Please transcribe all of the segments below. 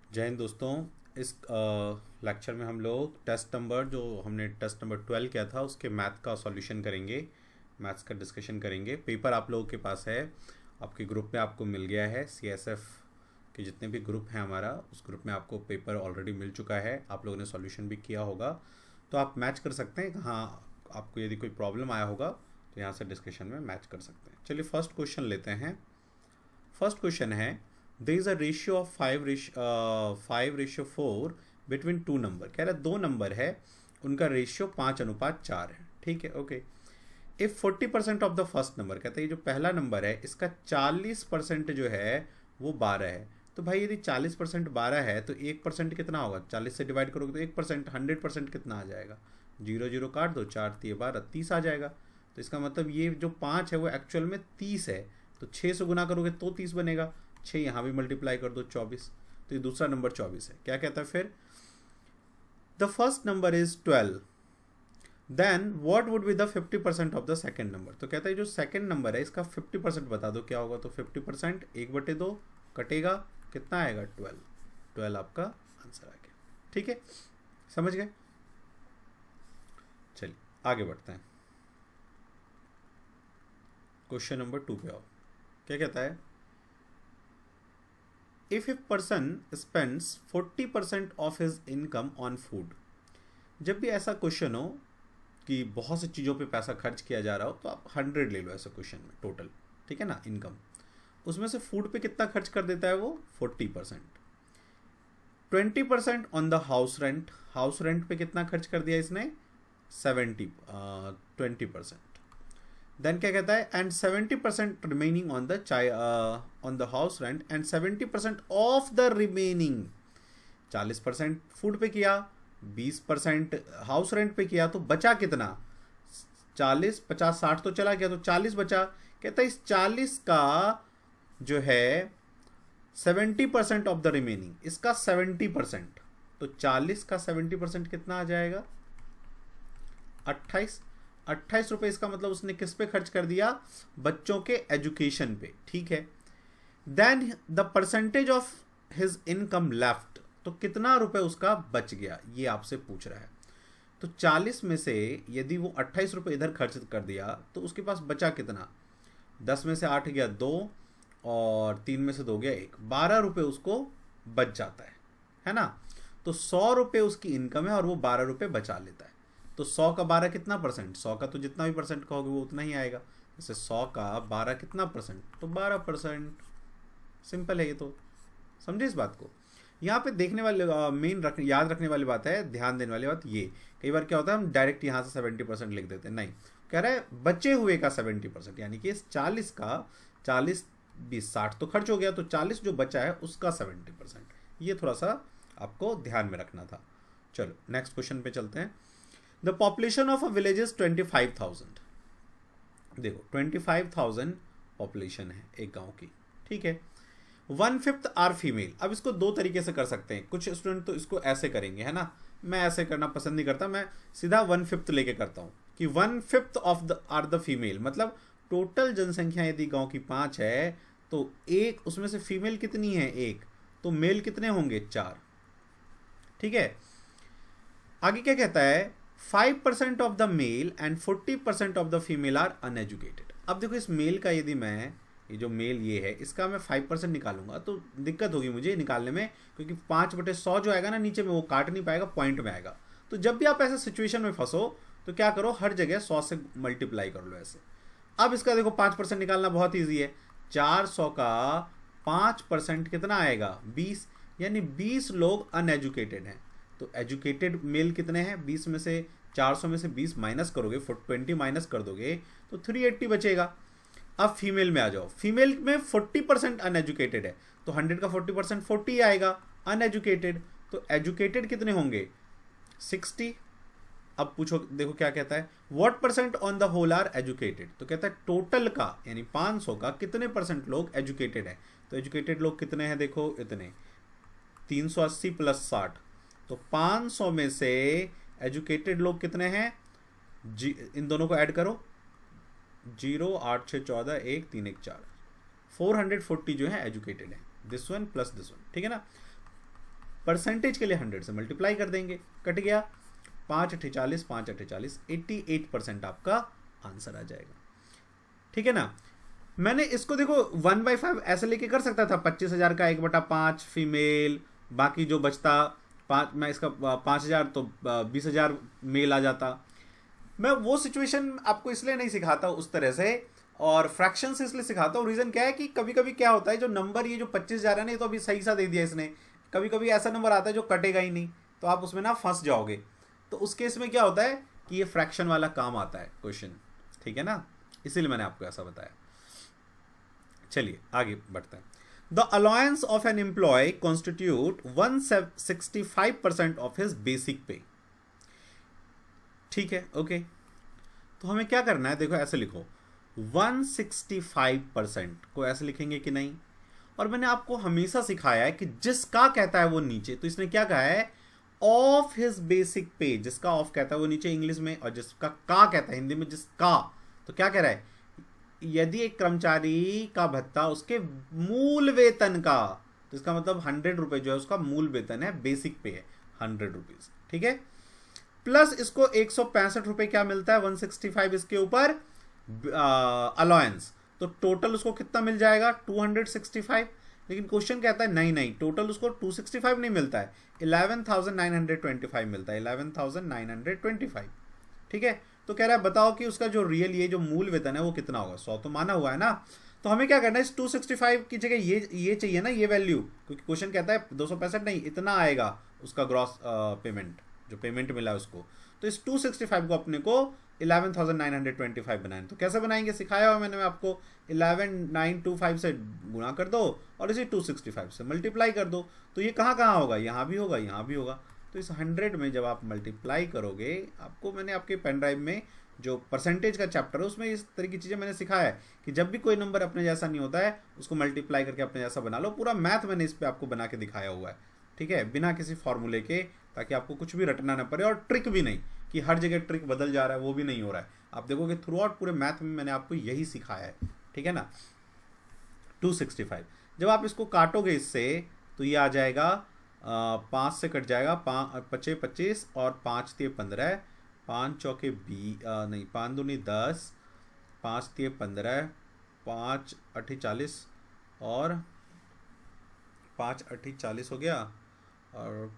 जय हिंद दोस्तों। इस लेक्चर में हम लोग टेस्ट नंबर जो हमने टेस्ट नंबर 12 किया था उसके मैथ का सॉल्यूशन करेंगे। मैथ्स का डिस्कशन करेंगे। पेपर आप लोगों के पास है, आपके ग्रुप में आपको मिल गया है। सीएसएफ के जितने भी ग्रुप हैं हमारा, उस ग्रुप में आपको पेपर ऑलरेडी मिल चुका है। आप लोगों ने सॉल्यूशन भी किया होगा, तो आप मैच कर सकते हैं। हाँ, आपको यदि कोई प्रॉब्लम आया होगा तो यहाँ से डिस्कशन में मैच कर सकते हैं। चलिए फर्स्ट क्वेश्चन लेते हैं। फर्स्ट क्वेश्चन है, there is a ratio of 5:4 between two number. कह रहा है दो नंबर है, उनका रेशियो 5:4 है। ठीक है, okay. If 40% of the first number, कहते हैं ये जो पहला नंबर है इसका 40% जो है वो 12 है। तो भाई यदि 40% 12 है तो 1% कितना होगा? 40 से डिवाइड करोगे तो 1%, 100% कितना आ जाएगा? जीरो जीरो काट दो, 4×3=12, 30 आ जाएगा। तो इसका मतलब ये जो 5 है वो एक्चुअल में 30 है। तो 6 से गुना करोगे तो 30 बनेगा। 6 यहाँ भी मल्टीप्लाई कर दो, 24। तो ये दूसरा नंबर 24 है। क्या कहता है फिर? The first number is 12, then what would be the 50% of the second number. तो कहता है जो सेकेंड नंबर है इसका 50% बता दो क्या होगा। तो 50% 1/2 कटेगा, कितना आएगा? 12। 12 आपका आंसर आ गया। ठीक है, समझ गए? चलिए आगे बढ़ते हैं। क्वेश्चन नंबर 2 पे आओ। क्या कहता है? If a person spends 40% of his income on food. जब भी ऐसा क्वेश्चन हो कि बहुत सी चीज़ों पे पैसा खर्च किया जा रहा हो तो आप 100 ले लो ऐसे क्वेश्चन में टोटल। ठीक है ना, इनकम। उसमें से फूड पे कितना खर्च कर देता है वो? 40%। 20% on the house rent. House rent पे कितना खर्च कर दिया इसने? 20%। देन क्या कहता है? And 70% remaining on the on the house rent and 70% of the remaining. 40% food पे किया, 20% हाउस रेंट पे किया, तो बचा कितना? 40, 50, 60 तो चला गया, तो 40 बचा। कहता है इस 40 का जो है 70% ऑफ द रिमेनिंग, इसका 70%। तो 40 का 70% कितना आ जाएगा? 28। 28 रुपये। इसका मतलब उसने किस पे खर्च कर दिया? बच्चों के एजुकेशन पे। ठीक है। Then the percentage of his income left. तो कितना रुपए उसका बच गया, ये आपसे पूछ रहा है। तो 40 में से यदि वो 28 रुपये इधर खर्च कर दिया तो उसके पास बचा कितना? 10 में से 8 गया 2, और 3 में से 2 गया 1। 12 रुपये उसको बच जाता है ना। तो 100 रुपये उसकी इनकम है और वो 12 रुपये बचा लेता है। तो 100 का 12 कितना परसेंट? 100 का तो जितना भी परसेंट कहोगे वो उतना ही आएगा। जैसे 100 का 12 कितना परसेंट? तो 12%। सिंपल है ये तो। समझे इस बात को? यहाँ पे देखने वाले याद रखने वाली बात है, ध्यान देने वाली बात ये, कई बार क्या होता है हम डायरेक्ट यहाँ से 70% लिख देते हैं। नहीं, कह रहा है बचे हुए का 70%, यानी कि इस 40 का 40, 20, 60 तो खर्च हो गया, तो 40 जो बचा है उसका 70%। ये थोड़ा सा आपको ध्यान में रखना था। चलो नेक्स्ट क्वेश्चन पे चलते हैं। The population of a village is 25,000। देखो 25,000 पॉपुलेशन है एक गांव की। ठीक है। 1/5 आर फीमेल। अब इसको दो तरीके से कर सकते हैं। कुछ स्टूडेंट तो इसको ऐसे करेंगे, है ना। मैं ऐसे करना पसंद नहीं करता, मैं सीधा 1/5 लेके करता हूँ कि 1/5 of the are the female. मतलब टोटल जनसंख्या यदि गांव की 5 है तो एक उसमें से फीमेल कितनी है? 1। तो मेल कितने होंगे? 4। ठीक है। आगे क्या कहता है? 5% of the male and 40% of the female are uneducated. अब देखो इस मेल का यदि मैं, ये जो मेल ये है, इसका मैं 5% निकालूंगा तो दिक्कत होगी मुझे निकालने में, क्योंकि 5/100 जो आएगा ना नीचे में, वो काट नहीं पाएगा, पॉइंट में आएगा। तो जब भी आप ऐसे सिचुएशन में फंसो तो क्या करो, हर जगह 100 से मल्टीप्लाई कर लो ऐसे। अब इसका देखो 5% निकालना बहुत ईजी है। 400 का 5% कितना आएगा? 20। यानी 20 लोग अनएजुकेटेड हैं। तो एजुकेटेड मेल कितने हैं? 20 में से 400 में से 20 माइनस करोगे, 20 माइनस कर दोगे तो 380 बचेगा। अब फीमेल में आ जाओ। फीमेल में 40% अनएजुकेटेड है, तो 100 का 40% 40 आएगा अनएजुकेटेड। तो एजुकेटेड कितने होंगे? 60। अब पूछो, देखो क्या कहता है, what percent on the whole are educated. तो कहता है टोटल का, यानी 500 का कितने परसेंट लोग एजुकेटेड है। तो एजुकेटेड लोग कितने हैं? देखो इतने, 380 + 60। तो 500 में से एजुकेटेड लोग कितने हैं? इन दोनों को ऐड करो, 0, 8, 6, 14, 1, 3, 1, 4, 440 जो है एजुकेटेड है। This one plus this one. ठीक है ना। परसेंटेज के लिए 100 से मल्टीप्लाई कर देंगे, कट गया 5 अट्ठे 40, 5 अट्ठे 40, 88% आपका आंसर आ जाएगा। ठीक है ना। मैंने इसको देखो 1/5 ऐसे लेके कर सकता था, 25,000 का 1/5 फीमेल, बाकी जो बचता 5, मैं इसका 5,000 तो 20,000 मेल आ जाता। मैं वो सिचुएशन आपको इसलिए नहीं सिखाता उस तरह से, और फ्रैक्शन से इसलिए सिखाता हूँ। रीज़न क्या है कि कभी कभी क्या होता है, जो नंबर ये जो 25,000 है ना, ये तो अभी सही सा दे दिया इसने, कभी कभी ऐसा नंबर आता है जो कटेगा ही नहीं, तो आप उसमें ना फंस जाओगे। तो उस केस में क्या होता है कि ये फ्रैक्शन वाला काम आता है क्वेश्चन, ठीक है ना, इसीलिए मैंने आपको ऐसा बताया। चलिए आगे बढ़ते हैं। The allowance of an employ constitute 165% of his basic pay. ठीक है, ओके। तो हमें क्या करना है, देखो ऐसे लिखो 165% को ऐसे लिखेंगे कि नहीं। और मैंने आपको हमेशा सिखाया है कि जिसका कहता है वो नीचे, तो इसने क्या कहा है, ऑफ हिज बेसिक पे। जिसका ऑफ कहता है वो नीचे इंग्लिश में, और जिसका का कहता है हिंदी में जिसका, तो क्या कह रहा है, यदि एक कर्मचारी का भत्ता उसके मूल वेतन का, तो इसका मतलब 100 रुपए जो है उसका मूल वेतन है, बेसिक पे है 100 रुपीज, ठीक है। प्लस इसको 165 रुपए क्या मिलता है, 165 इसके ऊपर अलाउंस, तो टोटल उसको कितना मिल जाएगा 265। लेकिन क्वेश्चन कहता है नहीं नहीं, टोटल उसको 265 नहीं मिलता है, 11,925 मिलता है, 11,925। ठीक है। तो कह रहा है बताओ कि उसका जो रियल ये जो मूल वेतन है वो कितना होगा। 100 तो माना हुआ है ना, तो हमें क्या करना है, इस 265 की जगह ये चाहिए ना, ये वैल्यू, क्योंकि क्वेश्चन कहता है 265 नहीं, इतना आएगा उसका ग्रॉस पेमेंट, जो पेमेंट मिला है उसको। तो इस 265 को अपने को 11,925 बनाए। तो कैसे बनाएंगे, सिखाया हुआ मैंने आपको, 11,925 से गुणा कर दो और इसे 265 से मल्टीप्लाई कर दो। तो ये कहाँ कहाँ होगा, यहाँ भी होगा, यहाँ भी होगा। तो इस 100 में जब आप मल्टीप्लाई करोगे, आपको मैंने आपके पेन ड्राइव में जो परसेंटेज का चैप्टर है उसमें इस तरह की चीज़ें मैंने सिखाया है कि जब भी कोई नंबर अपने जैसा नहीं होता है उसको मल्टीप्लाई करके अपने जैसा बना लो। पूरा मैथ मैंने इस पर आपको बना के दिखाया हुआ है, ठीक है, बिना किसी फॉर्मूले के, ताकि आपको कुछ भी रटना ना पड़े। और ट्रिक भी नहीं कि हर जगह ट्रिक बदल जा रहा है, वो भी नहीं हो रहा है। आप देखोगे थ्रू आउट पूरे मैथ में मैंने आपको यही सिखाया है, ठीक है ना। 265 जब आप इसको काटोगे इससे, तो ये आ जाएगा 5 से कट जाएगा, 5 25 और 5 3 15, 5 चौके 20 नहीं 5 दूनी 10, 5 3 15, 5 8 40 और 5 8 40 हो गया, और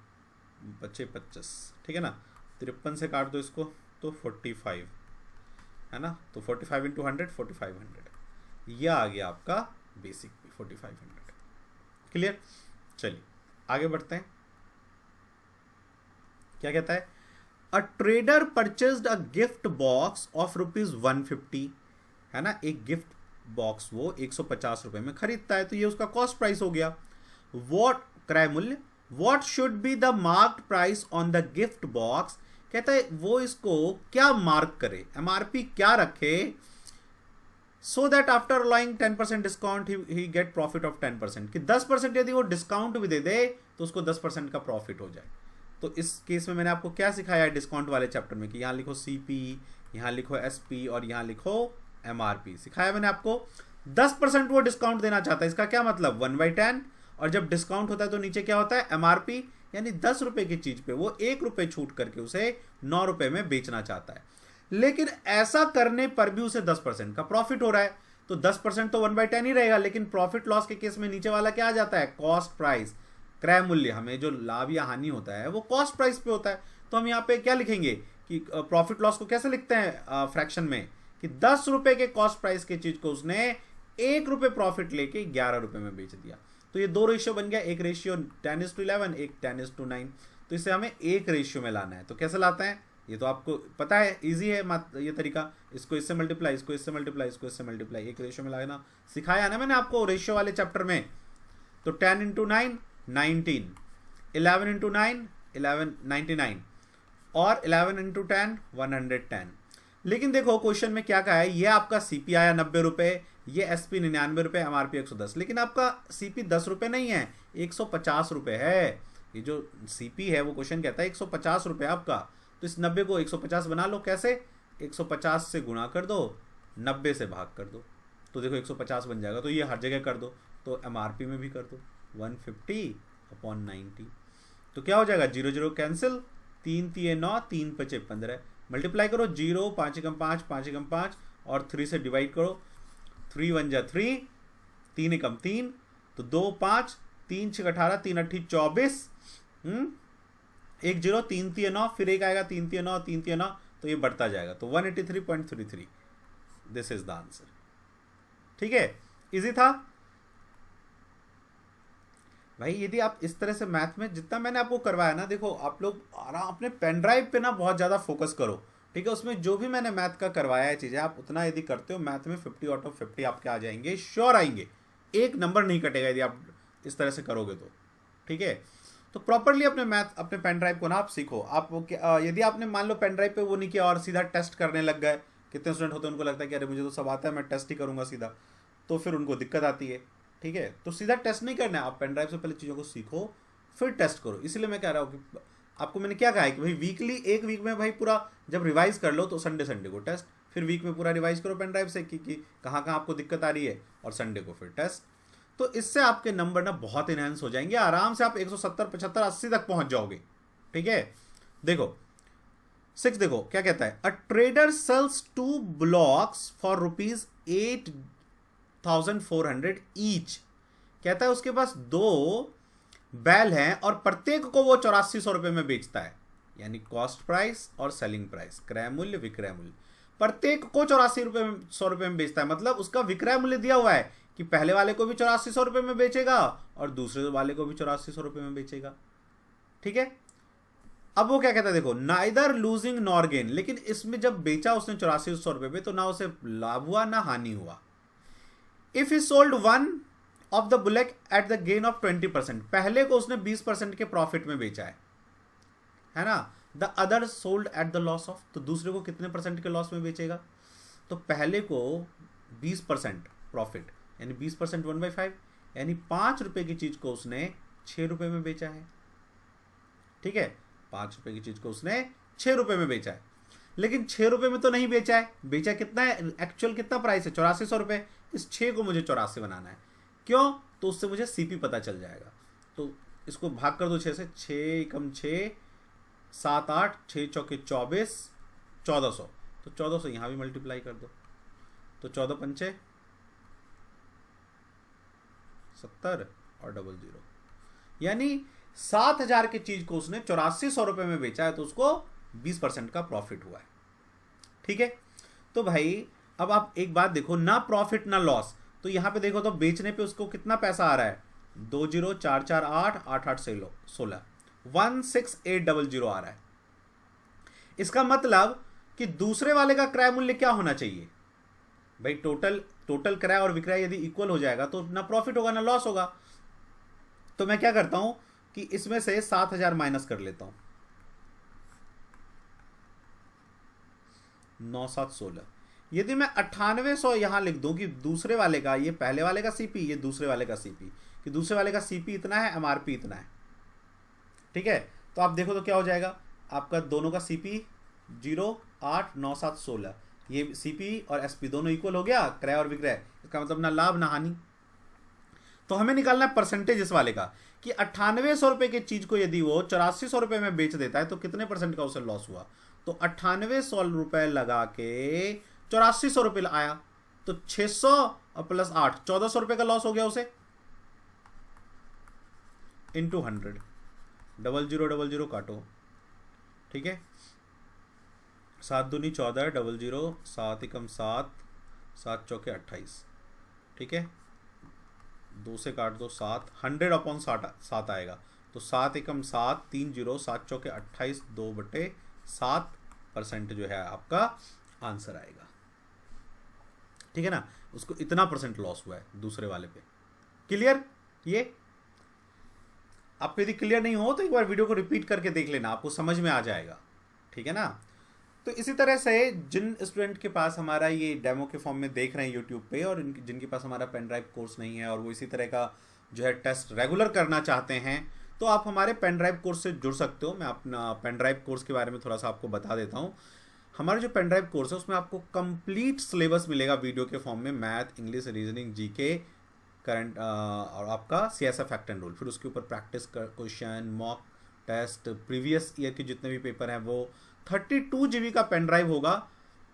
5 25, ठीक है ना। 53 से काट दो इसको तो 45 है ना, तो 45 इंटू 100 4500, यह आ गया आपका बेसिक 4500। क्लियर। चलिए आगे बढ़ते हैं। क्या कहता है, a trader purchased a gift box of ₹150, है ना, एक गिफ्ट बॉक्स वो 150 रुपए में खरीदता है, तो ये उसका कॉस्ट प्राइस हो गया। वॉट क्रय मूल्य, what should be the marked price on the gift box, कहता है वो इसको क्या मार्क करे, एमआरपी क्या रखे, so that after allowing 10% discount he gate profit of 10%, कि 10% यदि वो डिस्काउंट भी दे दे तो उसको 10% का प्रॉफिट हो जाए। तो इस केस में मैंने आपको क्या सिखाया है डिस्काउंट वाले चैप्टर में, कि यहाँ लिखो सीपी, यहाँ लिखो एसपी और यहाँ लिखो एमआरपी, सिखाया मैंने आपको। 10% वो डिस्काउंट देना चाहता है, इसका क्या मतलब 1/10, और जब डिस्काउंट होता है तो नीचे क्या होता है एमआरपी, यानी 10 रुपए की चीज पे वो 1 रुपए छूट करके उसे 9 रुपए में बेचना चाहता है। लेकिन ऐसा करने पर भी उसे 10% का प्रॉफिट हो रहा है, तो 10% तो 1/10 ही रहेगा, लेकिन प्रॉफिट लॉस के केस में नीचे वाला क्या आ जाता है, कॉस्ट प्राइस, क्रय मूल्य। हमें जो लाभ या हानि होता है वो कॉस्ट प्राइस पे होता है। तो हम यहाँ पे क्या लिखेंगे कि प्रॉफिट लॉस को कैसे लिखते हैं फ्रैक्शन में, कि 10 रुपए के कॉस्ट प्राइस की चीज को उसने 1 रुपए प्रॉफिट लेके 11 रुपए में बेच दिया। तो ये 2 रेशियो बन गया, एक रेशियो 10:11, एक 10:9। तो इसे हमें एक रेशियो में लाना है। तो कैसे लाते हैं, ये तो आपको पता है, इजी है ये तरीका, इसको इससे मल्टीप्लाई, इसको इससे मल्टीप्लाई, इसको इससे मल्टीप्लाई, एक रेशियो में लाना सिखाया ना मैंने आपको रेशियो वाले चैप्टर में। तो 10 × 9 19, 11 × 9 11 99, और 11 × 10 110। लेकिन देखो क्वेश्चन में क्या कहा है, ये आपका सीपी आया 90 रुपए, ये एसपी 99 रुपए, एमआरपी 110, लेकिन आपका सीपी 10 रुपए नहीं है, 150 रुपए है। ये जो सीपी है वो क्वेश्चन कहता है 150 रुपए आपका, तो इस 90 को 150 बना लो। कैसे, 150 से गुणा कर दो, 90 से भाग कर दो, तो देखो 150 बन जाएगा। तो ये हर जगह कर दो, तो एमआरपी में भी कर दो 150/90। तो क्या हो जाएगा, 0 0 कैंसिल, 3 3 9, 3 5 15, मल्टीप्लाई करो, 0 5 एकम 5, 5 एकम 5 और 3 से डिवाइड करो, 3 1 जा 3, 3 एकम 3, तो 2 5, 3 6 18, 3 8 24, 1 0, 3 3 9, फिर एक आएगा 3 3 9, 3 3 9, तो ये बढ़ता जाएगा, तो 183.33, दिस इज द आंसर। ठीक है, इजी था भाई। यदि आप इस तरह से मैथ में जितना मैंने आपको करवाया ना, देखो आप लोग आराम अपने पेन ड्राइव पे ना बहुत ज़्यादा फोकस करो, ठीक है। उसमें जो भी मैंने मैथ का करवाया है चीज़ें, आप उतना यदि करते हो, मैथ में 50 आउट ऑफ 50 आपके आ जाएंगे, श्योर आएंगे, एक नंबर नहीं कटेगा यदि आप इस तरह से करोगे तो, ठीक है। तो प्रॉपरली अपने मैथ अपने पेन ड्राइव को ना आप सीखो। आप यदि आपने मान लो पेन ड्राइव पे वो नहीं किया और सीधा टेस्ट करने लग गए, कितने स्टूडेंट होते हैं उनको लगता है कि अरे मुझे तो सब आता है, मैं टेस्ट ही करूँगा सीधा, तो फिर उनको दिक्कत आती है, ठीक है। तो सीधा टेस्ट नहीं करना है, आप पेन ड्राइव से पहले चीज़ों को सीखो फिर टेस्ट करो। इसलिए मैं कह रहा हूँ कि आपको मैंने क्या कहा है कि भाई वीकली, एक वीक में भाई पूरा जब रिवाइज कर लो तो संडे संडे को टेस्ट, फिर वीक में पूरा रिवाइज करो पेन ड्राइव से कि कहाँ कहाँ आपको दिक्कत आ रही है, और संडे को फिर टेस्ट। तो इससे आपके नंबर ना बहुत इनहेंस हो जाएंगे, आराम से आप 170 75 80 तक पहुंच जाओगे, ठीक है। देखो 6 देखो क्या कहता है, a trader sells 2 blocks for ₹8,400 each. कहता है उसके पास 2 बैल हैं और प्रत्येक को वो 8400 रुपये में बेचता है, यानी कॉस्ट प्राइस और सेलिंग प्राइस, क्रय मूल्य विक्रय मूल्य, प्रत्येक को 8400 रुपये में बेचता है। मतलब उसका विक्रय मूल्य दिया हुआ है कि पहले वाले को भी 8400 रुपये में बेचेगा और दूसरे वाले को भी 8400 रुपये में बेचेगा, ठीक है। अब वो क्या कहता है, देखो नाइदर लूजिंग नॉर गेन, लेकिन इसमें जब बेचा उसने 8400 रुपये में तो ना उसे लाभ हुआ ना हानि हुआ। If he sold one of the bullet at the gain of 20%, पहले को उसने 20% के प्रॉफिट में बेचा है ना, the other sold at the loss of, तो दूसरे को कितने परसेंट के लॉस में बेचेगा, तो पहले को 20% प्रॉफिट, यानी 20% 1/5, यानी 5 रुपए की चीज को उसने 6 रुपए में बेचा है, ठीक है। 5 रुपए की चीज को उसने 6 रुपए में बेचा है, लेकिन 6 रुपए में तो नहीं बेचा है, बेचा कितना है, एक्चुअल कितना प्राइस है 8400 रुपए, इस 6 को मुझे 84 बनाना है, क्यों, तो उससे मुझे सीपी पता चल जाएगा। तो इसको भाग कर दो 6 से, 6 एकम 6 7 8, 6 चौके 24, 1400, तो 1400 यहां भी मल्टीप्लाई कर दो, तो 14 पंचे 70 और 00, यानी 7000 की चीज को उसने 8400 रुपए में बेचा है, तो उसको 20% का प्रॉफिट हुआ है, ठीक है। तो भाई अब आप एक बात देखो, ना प्रॉफिट ना लॉस, तो यहां पे देखो तो बेचने पे उसको कितना पैसा आ रहा है, 20 4 4 8 8 8 16 16800 आ रहा है। इसका मतलब कि दूसरे वाले का क्रय मूल्य क्या होना चाहिए भाई, टोटल क्रय और विक्रय यदि इक्वल हो जाएगा तो ना प्रॉफिट होगा ना लॉस होगा। तो मैं क्या करता हूं कि इसमें से 7000 माइनस कर लेता हूं, 9 7 16, यदि मैं 9800 यहां लिख दूं कि दूसरे वाले का, ये पहले वाले का सीपी, ये दूसरे वाले का सीपी, कि दूसरे वाले का सीपी इतना है, एमआरपी इतना है, ठीक है। तो आप देखो तो क्या हो जाएगा, आपका दोनों का सीपी 0 8 9 7 16, ये सीपी और एसपी दोनों इक्वल हो गया, क्रय और विक्रय, इसका मतलब ना लाभ ना हानि। तो हमें निकालना है परसेंटेज इस वाले का कि 9800 रुपए की चीज को यदि वो 8400 रुपए में बेच देता है तो कितने परसेंट का उसे लॉस हुआ। तो 9800 रुपए लगा के 8400 रुपए आया, तो 600 और प्लस 8 1400 रुपए का लॉस हो गया उसे, इंटू 100, 0000 काटो, ठीक है। 7 दूनी 14, 00, 7 एकम 7, 7 चौके 28, ठीक है। 2 से काट दो 7, 100/7 आएगा, तो 7 एकम 7, 3 0, 7 चौके 28, 2/7% जो है आपका आंसर आएगा, ठीक है ना। उसको इतना परसेंट लॉस हुआ है दूसरे वाले पे। क्लियर? ये आपको यदि क्लियर नहीं हो तो एक बार वीडियो को रिपीट करके देख लेना, आपको समझ में आ जाएगा, ठीक है ना। तो इसी तरह से जिन स्टूडेंट के पास हमारा ये डेमो के फॉर्म में देख रहे हैं यूट्यूब पे, और जिनके पास हमारा पेन ड्राइव कोर्स नहीं है और वो इसी तरह का जो है टेस्ट रेगुलर करना चाहते हैं, तो आप हमारे पेन ड्राइव कोर्स से जुड़ सकते हो। मैं अपना पेन ड्राइव कोर्स के बारे में थोड़ा सा आपको बता देता हूँ। हमारा जो पेन ड्राइव कोर्स है उसमें आपको कंप्लीट सिलेबस मिलेगा वीडियो के फॉर्म में, math, English, reasoning, GK, current और आपका CSF फैक्ट एंड रूल, फिर उसके ऊपर practice question, mock test, previous year के जितने भी पेपर हैं वो 32 GB का पेन ड्राइव होगा,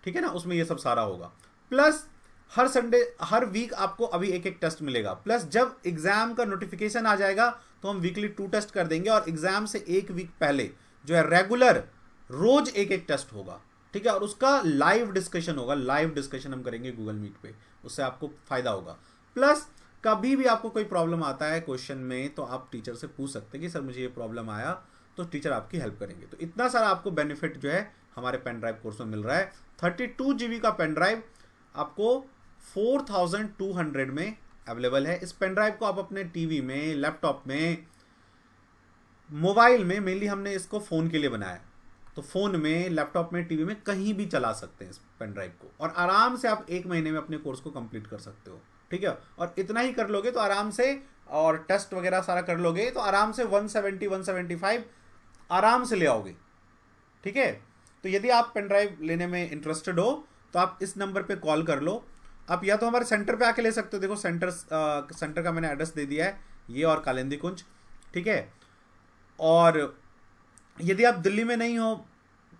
ठीक है ना, उसमें ये सब सारा होगा। प्लस हर संडे हर वीक आपको अभी एक एक टेस्ट मिलेगा, प्लस जब एग्जाम का नोटिफिकेशन आ जाएगा तो हम वीकली 2 टेस्ट कर देंगे, और एग्जाम से एक वीक पहले जो है रेगुलर रोज एक एक टेस्ट होगा, ठीक है, और उसका लाइव डिस्कशन होगा, लाइव डिस्कशन हम करेंगे गूगल मीट पे, उससे आपको फायदा होगा। प्लस कभी भी आपको कोई प्रॉब्लम आता है क्वेश्चन में तो आप टीचर से पूछ सकते हैं कि सर मुझे ये प्रॉब्लम आया, तो टीचर आपकी हेल्प करेंगे। तो इतना सारा आपको बेनिफिट जो है हमारे पेन ड्राइव कोर्स में मिल रहा है। 32 GB का पेन ड्राइव आपको 4200 में अवेलेबल है। इस पेन ड्राइव को आप अपने टीवी में, लैपटॉप में, मोबाइल में, मेनली हमने इसको फ़ोन के लिए बनाया, तो फ़ोन में, लैपटॉप में, टीवी में कहीं भी चला सकते हैं इस पेन ड्राइव को, और आराम से आप 1 महीने में अपने कोर्स को कंप्लीट कर सकते हो, ठीक है। और इतना ही कर लोगे तो आराम से, और टेस्ट वगैरह सारा कर लोगे तो आराम से 170 175 आराम से ले आओगे, ठीक है। तो यदि आप पेन ड्राइव लेने में इंटरेस्टेड हो तो आप इस नंबर पे कॉल कर लो। आप या तो हमारे सेंटर पे आके ले सकते हो, देखो सेंटर का मैंने एड्रेस दे दिया है, ये और कालिंदी कुंज, ठीक है। और यदि आप दिल्ली में नहीं हो,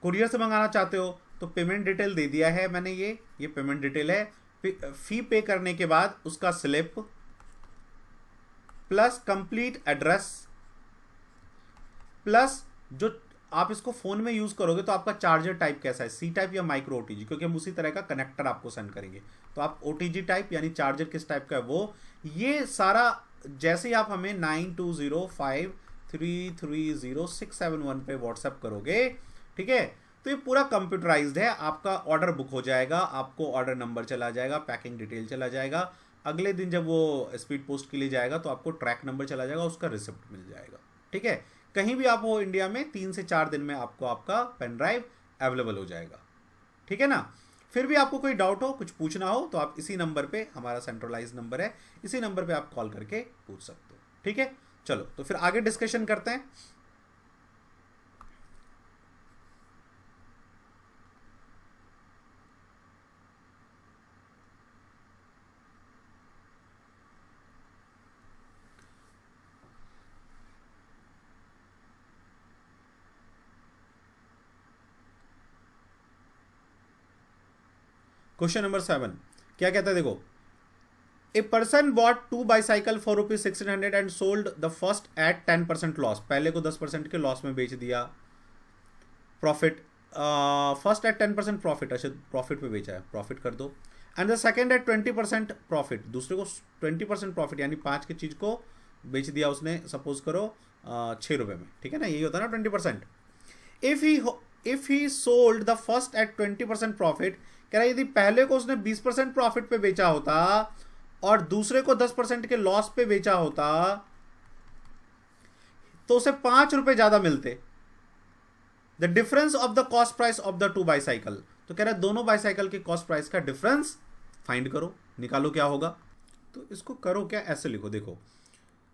कुरियर से मंगाना चाहते हो, तो पेमेंट डिटेल दे दिया है मैंने, ये पेमेंट डिटेल है। फी पे करने के बाद उसका slip plus complete address, plus जो आप इसको फोन में यूज करोगे तो आपका चार्जर टाइप कैसा है, सी टाइप या माइक्रो ओटीजी, क्योंकि हम उसी तरह का कनेक्टर आपको सेंड करेंगे। तो आप ओटीजी टाइप यानी चार्जर किस टाइप का है वो, ये सारा जैसे ही आप हमें 9205330671 पे व्हाट्सएप करोगे, ठीक है, तो ये पूरा कंप्यूटराइज्ड है। आपका ऑर्डर बुक हो जाएगा, आपको ऑर्डर नंबर चला जाएगा, पैकिंग डिटेल चला जाएगा, अगले दिन जब वो स्पीड पोस्ट के लिए जाएगा तो आपको ट्रैक नंबर चला जाएगा, उसका रिसिप्ट मिल जाएगा, ठीक है। कहीं भी आप हो इंडिया में 3 से 4 दिन में आपको आपका पेन ड्राइव अवेलेबल हो जाएगा, ठीक है ना। फिर भी आपको कोई डाउट हो, कुछ पूछना हो, तो आप इसी नंबर पे, हमारा सेंट्रलाइज नंबर है, इसी नंबर पे आप कॉल करके पूछ सकते हो, ठीक है। चलो तो फिर आगे डिस्कशन करते हैं। क्वेश्चन नंबर 7 क्या कहता है, देखो, a person bought 2 bicycle for ₹1600 and sold the first at 10% loss. पहले को 10% के लॉस में बेच दिया, प्रॉफिट, फर्स्ट एट 10% प्रॉफिट, अच्छा प्रॉफिट में बेचा है, प्रॉफिट कर दो। And the second at 20% profit, दूसरे को 20% प्रॉफिट यानी 5 की चीज़ को बेच दिया उसने, सपोज करो 6 रुपये में, ठीक है ना, यही होता है ना 20%। If he sold the first at 20% profit, कह रहा है यदि पहले को उसने 20% प्रॉफिट पे बेचा होता और दूसरे को 10% के लॉस पे बेचा होता तो उसे 5 रुपए ज्यादा मिलते। The difference of the cost price of the 2 bicycle, तो कह रहा है दोनों बाईसाइकिल के कॉस्ट प्राइस का डिफरेंस फाइंड करो, निकालो क्या होगा। तो इसको करो क्या, ऐसे लिखो, देखो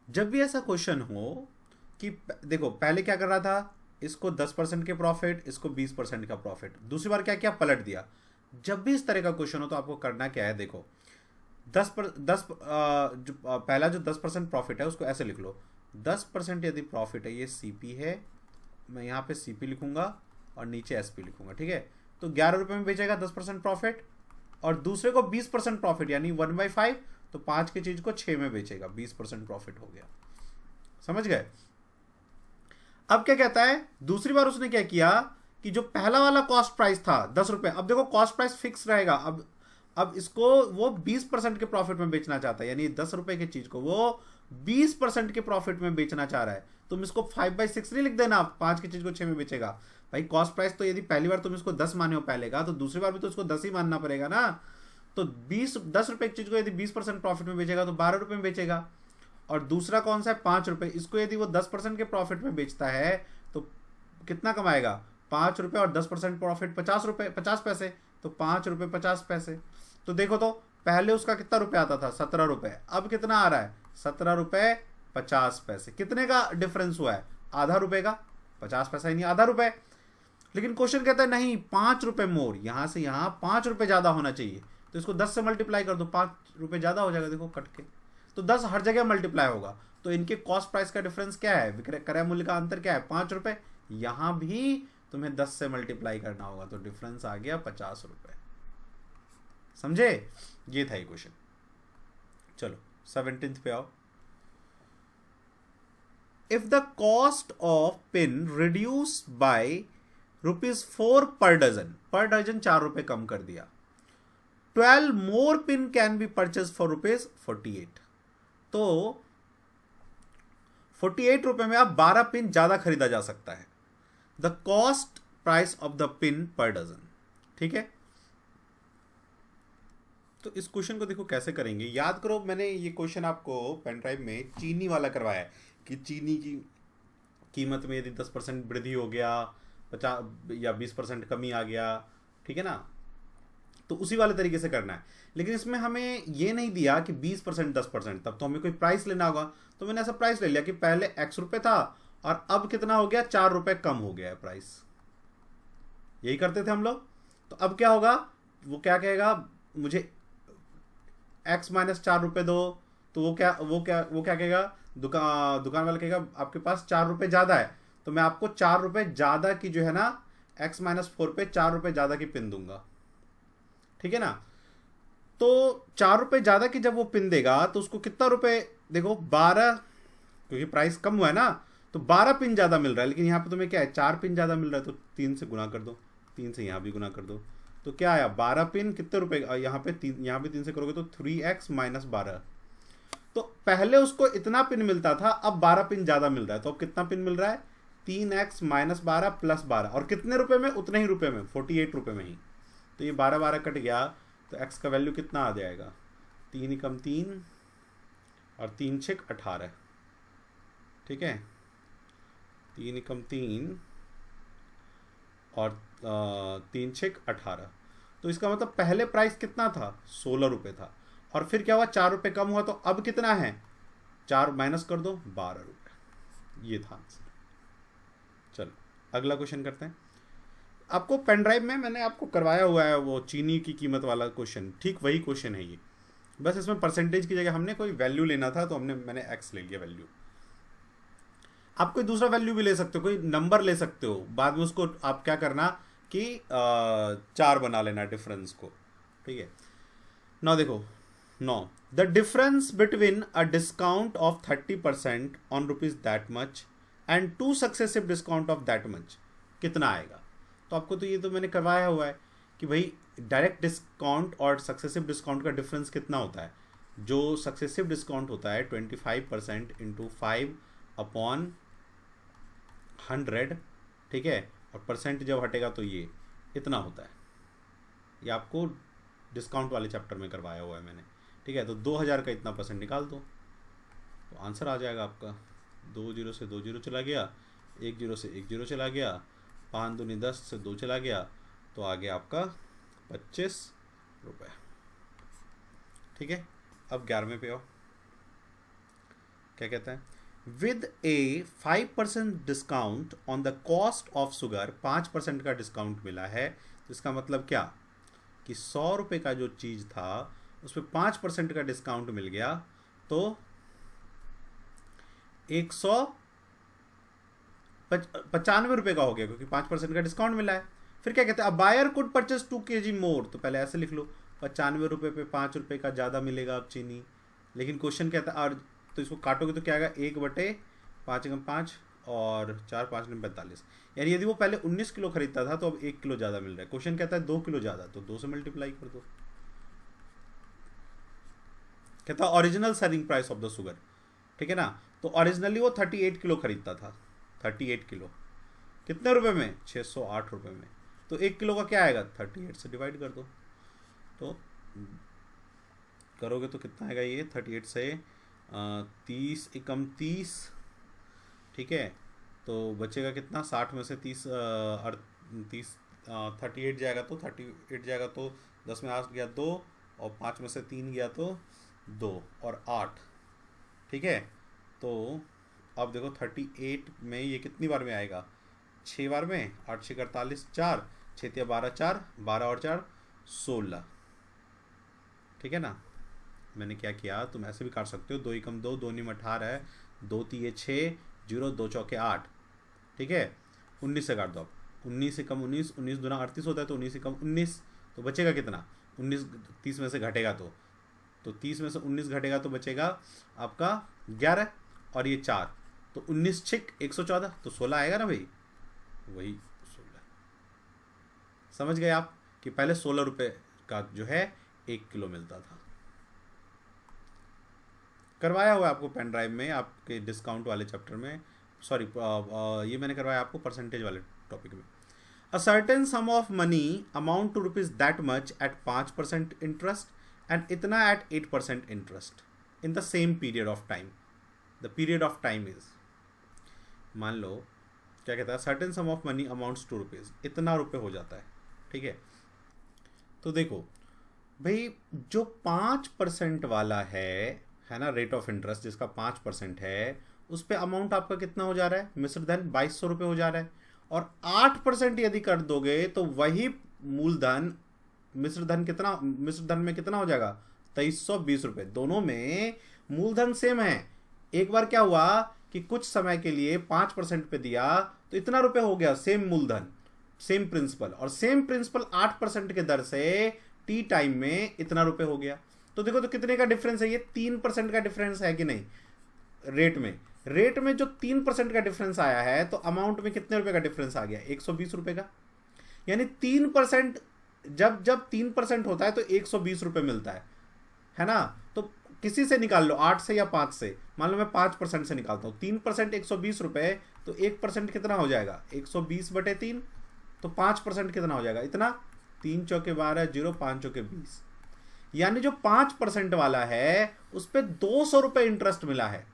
जब भी ऐसा क्वेश्चन हो कि देखो पहले क्या कर रहा था, इसको 10% के प्रॉफिट, इसको 20% का प्रॉफिट, दूसरी बार क्या किया, पलट दिया। जब भी इस तरह का क्वेश्चन हो तो आपको करना क्या है, देखो पहला जो 10% प्रॉफिट है उसको ऐसे लिख लो, 10% यदि प्रॉफिट है, ये सीपी है, मैं यहाँ पे सीपी लिखूंगा और नीचे एसपी लिखूंगा, ठीक है। तो 11 रुपये में बेचेगा 10% प्रॉफिट, और दूसरे को 20% प्रॉफिट यानी 1/5, तो 5 की चीज को 6 में बेचेगा, 20% प्रॉफिट हो गया, समझ गए। अब क्या कहता है, दूसरी बार उसने क्या किया कि जो पहला वाला कॉस्ट प्राइस था 10 रुपये, अब देखो कॉस्ट प्राइस फिक्स रहेगा, अब इसको वो 20% के प्रॉफिट में बेचना चाहता है, यानी 10 रुपए की चीज को वो 20% के प्रॉफिट में बेचना चाह रहा है। तुम इसको 5/6 नहीं लिख देना, 5 की चीज को 6 में बेचेगा। भाई कॉस्ट प्राइस तो यदि पहली बार तुम इसको 10 माने हो पहले का, तो दूसरी बार भी तो इसको 10 ही मानना पड़ेगा ना। तो 10 रुपए की चीज को यदि 20% प्रॉफिट में बेचेगा तो 12 रुपए में बेचेगा। और दूसरा कौन सा है, 5 रुपए, इसको यदि वो 10% के प्रॉफिट में बेचता है तो कितना कमाएगा, 5 रुपए और 10% प्रॉफिट 50 रुपए 50 पैसे, तो 5 रुपए 50 पैसे। तो देखो तो पहले उसका कितना रुपए आता था, 17 रुपए, अब कितना आ रहा है, 17 रुपए 50 पैसे। कितने का डिफरेंस हुआ है, आधा रुपए का, 50 पैसा ही नहीं, आधा रुपए। लेकिन क्वेश्चन कहता है नहीं, 5 रुपए मोर, यहां से यहां 5 रुपए ज्यादा होना चाहिए, तो इसको 10 से मल्टीप्लाई कर दो, 5 रुपए ज्यादा हो जाएगा, देखो कट के। तो 10 हर जगह मल्टीप्लाई होगा, तो इनके कॉस्ट प्राइस का डिफरेंस क्या है, विक्रय क्रय मूल्य का अंतर क्या है, 5 रुपए। यहां भी तुम्हें 10 से मल्टीप्लाई करना होगा, तो डिफरेंस आ गया 50 रुपए। समझे, ये था ये क्वेश्चन। चलो 17th पे आओ। If the cost of pin reduce by ₹4 per dozen 4 रुपए कम कर दिया, 12 more pin can be purchase for ₹48। तो 48 रुपए में आप 12 पिन ज्यादा खरीदा जा सकता है। The cost price of the pin per dozen. ठीक है, तो इस क्वेश्चन को देखो कैसे करेंगे। याद करो, मैंने ये क्वेश्चन आपको पेन ड्राइव में चीनी वाला करवाया है कि चीनी की कीमत में यदि 10% वृद्धि हो गया, 50 या 20% कमी आ गया, ठीक है ना, तो उसी वाले तरीके से करना है। लेकिन इसमें हमें ये नहीं दिया कि 20% 10%, तब तो हमें कोई प्राइस लेना होगा। तो मैंने ऐसा प्राइस ले लिया कि पहले X रुपए था और अब कितना हो गया, 4 रुपए कम हो गया है प्राइस। यही करते थे हम लोग। तो अब क्या होगा, वो क्या कहेगा, मुझे X - 4 रुपए दो। तो वो क्या कहेगा, दुकान वाला कहेगा आपके पास 4 रुपए ज्यादा है, तो मैं आपको 4 रुपए ज्यादा की जो है ना, X - 4 पे 4 रुपए ज्यादा की पिन दूंगा। ठीक है ना। तो 4 रुपए ज्यादा की जब वो पिन देगा तो उसको कितना रुपए, देखो 12, क्योंकि प्राइस कम हुआ है ना, तो 12 पिन ज्यादा मिल रहा है। लेकिन यहाँ पे तुम्हें क्या है, 4 पिन ज्यादा मिल रहा है, तो 3 से गुना कर दो, 3 से यहाँ भी गुना कर दो। तो क्या आया, 12 पिन कितने रुपए, यहाँ पे 3 से करोगे तो 3x - 12। तो पहले उसको इतना पिन मिलता था, अब 12 पिन ज्यादा मिल रहा है। तो अब कितना पिन मिल रहा है, 3x - 12 + 12, और कितने रुपए में, उतने ही रुपए में, 48 रुपए में ही। तो ये 12 कट गया, तो x का वैल्यू कितना आ जाएगा, 3 × 3 और 3 × 6 18। ठीक है, 3 × 3 और 3 × 6 18। तो इसका मतलब पहले प्राइस कितना था, 16 रुपए था, और फिर क्या हुआ, 4 रुपए कम हुआ, तो अब कितना है, 4 माइनस कर दो, 12 रुपए। ये था आंसर। चलो अगला क्वेश्चन करते हैं। आपको पेन ड्राइव में मैंने आपको करवाया हुआ है वो चीनी की कीमत वाला क्वेश्चन, ठीक वही क्वेश्चन है ये, बस इसमें परसेंटेज की जगह हमने कोई वैल्यू लेना था, तो मैंने x ले लिया वैल्यू। आप कोई दूसरा वैल्यू भी ले सकते हो, कोई नंबर ले सकते हो, बाद में उसको आप क्या करना कि 4 बना लेना डिफरेंस को। ठीक है, नाउ देखो, know the difference between a discount of 30% on rupees that much and 2 successive discount of that much कितना आएगा। तो आपको तो ये तो मैंने करवाया हुआ है कि भाई डायरेक्ट डिस्काउंट और सक्सेसिव डिस्काउंट का डिफरेंस कितना होता है। जो सक्सेसिव डिस्काउंट होता है 25% × 5/100, ठीक है, और परसेंट जब हटेगा तो ये इतना होता है। ये आपको डिस्काउंट वाले चैप्टर में करवाया हुआ है मैंने। ठीक है, तो 2000 का इतना परसेंट निकाल दो, तो आंसर आ जाएगा आपका। 2 0 से 2 0 चला गया, 1 0 से 1 0 चला गया, 5 दूनी 10 से 2 चला गया, तो आ गया आपका 25 रुपये। ठीक है, अब 11वें पे आओ। क्या कहता है, with A 5% discount on the cost of sugar, 5% का डिस्काउंट मिला है। तो इसका मतलब क्या कि 100 रुपये का जो चीज़ था उस पर 5% का डिस्काउंट मिल गया, तो 195 रुपये का हो गया, क्योंकि 5% का डिस्काउंट मिला है। फिर क्या कहते हैं, बायर कुड परचेज 2 kg मोर। तो पहले ऐसे लिख लो, 95 रुपये पे 5 रुपये का ज़्यादा मिलेगा अब चीनी। लेकिन क्वेश्चन कहता है, और तो इसको काटोगे तो क्या आएगा, 1/5 × 5 और 4 5 × 45। यानी यदि वो पहले 19 किलो खरीदता था तो अब 1 किलो ज़्यादा मिल रहा है। क्वेश्चन कहता है 2 किलो ज़्यादा, तो 2 से मल्टीप्लाई कर दो। कहता है original selling price of the sugar, ठीक है ना। तो ओरिजिनली वो 38 किलो खरीदता था, 38 किलो कितने रुपए में, 608 रुपये में। तो 1 किलो का क्या आएगा, 38 से डिवाइड कर दो, तो करोगे तो कितना आएगा ये, 38 से 30 × 30, ठीक है, तो बचेगा कितना, 60 में से 30 38 जाएगा, तो 38 जाएगा, तो 10 में 8 गया 2, और 5 में से 3 गया तो 2 और 8, ठीक है। तो अब देखो 38 में ये कितनी बार में आएगा, 6 बार में, 8 6 48, 4 6 12 4, 12 और 4 16, ठीक है ना। मैंने क्या किया, तुम ऐसे भी काट सकते हो, 2 × 2 2 × 18 है, 2 3 6 0 2 चौके 8, ठीक है। 19 से काट दो आप, 19 से कम 19, 19 दूना 38 होता है, तो 19 से कम 19, तो बचेगा कितना? 19 30 में से घटेगा तो 30 में से 19 घटेगा तो बचेगा आपका 11 और ये 4, तो 19 छिक 114, तो 16 आएगा ना भाई, वही 16। समझ गए आप कि पहले 16 रुपये का जो है 1 किलो मिलता था। करवाया हुआ आपको पेन ड्राइव में आपके डिस्काउंट वाले चैप्टर में, सॉरी ये मैंने करवाया आपको परसेंटेज वाले टॉपिक में। A certain sum of money amount to rupees that much at 5% interest and इतना at 8% interest in the same period of time. The period of time is, मान लो क्या कहता है, certain sum of money amounts to rupees, इतना रुपये हो जाता है, ठीक है। तो देखो भाई जो 5% वाला है ना, रेट ऑफ इंटरेस्ट जिसका 5% है, उस पे अमाउंट आपका कितना हो जा रहा है, मिश्र धन 2200 रुपये हो जा रहा है। और 8% यदि कर दोगे तो वही मूलधन मिश्र धन कितना, मिश्र धन में कितना हो जाएगा 2320 रुपये। दोनों में मूलधन सेम है। एक बार क्या हुआ कि कुछ समय के लिए 5% पे दिया तो इतना रुपये हो गया, सेम मूलधन सेम प्रिंसिपल, और सेम प्रिंसिपल 8% के दर से टी टाइम में इतना रुपये हो गया। तो देखो तो कितने का डिफरेंस है, ये 3% का डिफरेंस है कि नहीं रेट में जो 3% का डिफरेंस आया है, तो अमाउंट में कितने रुपए का डिफरेंस आ गया, 120 रुपए का। यानी 3%, जब 3% होता है तो 120 रुपए मिलता है ना। तो किसी से निकाल लो, 8 से या 5 से, मान लो मैं 5% से निकालता हूँ, 3% 120 रुपए, तो 1% कितना हो जाएगा 120/3, तो 5% कितना हो जाएगा इतना, 3 चौके 12 0 5 चौके 20। यानी जो 5% वाला है उस पर 200 रुपये इंटरेस्ट मिला है,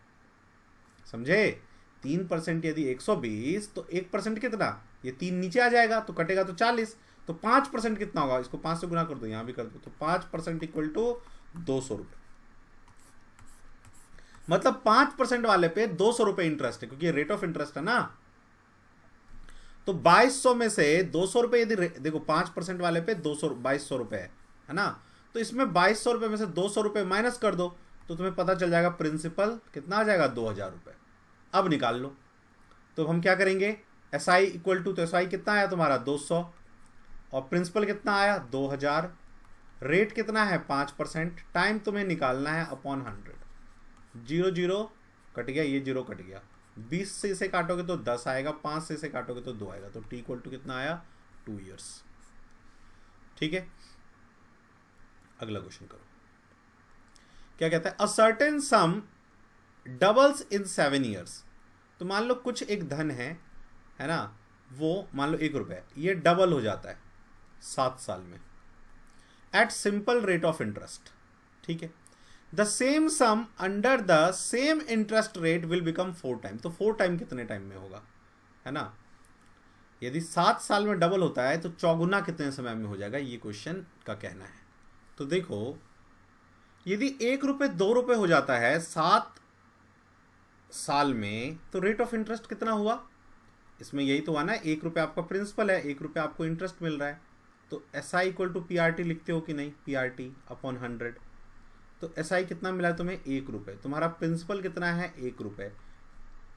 समझे। 3% यदि 120 तो 1% कितना, ये 3 नीचे आ जाएगा तो कटेगा तो 40, तो 5% कितना होगा, इसको 5 से गुना कर दो, यहां भी कर दो, तो 5% इक्वल टू 200 रुपये। मतलब 5% वाले पे 200 रुपये इंटरेस्ट है, क्योंकि रेट ऑफ इंटरेस्ट है ना। तो 2200 में से 200 रुपये यदि देखो 5% वाले पे 2200 रुपये है ना, तो इसमें 2200 रुपये में से 200 रुपये माइनस कर दो तो तुम्हें पता चल जाएगा प्रिंसिपल कितना आ जाएगा 2000 रुपये। अब निकाल लो, तो हम क्या करेंगे, एस आई इक्वल टू, तो एस आई कितना आया तुम्हारा 200 और प्रिंसिपल कितना आया 2000, रेट कितना है 5%, टाइम तुम्हें निकालना है अपॉन 100। 0 0 कट गया, ये 0 कट गया, 20 से इसे काटोगे तो 10 आएगा, 5 से इसे काटोगे तो 2 आएगा, तो टी इक्वल टू कितना आया 2 ईयर्स। ठीक है, अगला क्वेश्चन करो। क्या कहता है, अ सर्टेन सम डबल्स इन 7 ईयर्स। तो मान लो कुछ एक धन है ना, वो मान लो 1 रुपये, ये डबल हो जाता है 7 साल में at simple rate of interest. ठीक है, the same sum under the same interest rate will become 4 time. तो 4 टाइम कितने टाइम में होगा, है ना। यदि 7 साल में डबल होता है तो चौगुना कितने समय में हो जाएगा, ये क्वेश्चन का कहना है। तो देखो यदि 1 रुपये 2 रुपये हो जाता है 7 साल में, तो रेट ऑफ इंटरेस्ट कितना हुआ, इसमें यही तो हुआ ना, 1 रुपये आपका प्रिंसिपल है, 1 रुपये आपको इंटरेस्ट मिल रहा है। तो S I equal to P R T लिखते हो कि नहीं, पी आर टी अपॉन 100। तो एस आई कितना मिला है तुम्हें 1 रुपये, तुम्हारा प्रिंसिपल कितना है 1 रुपये,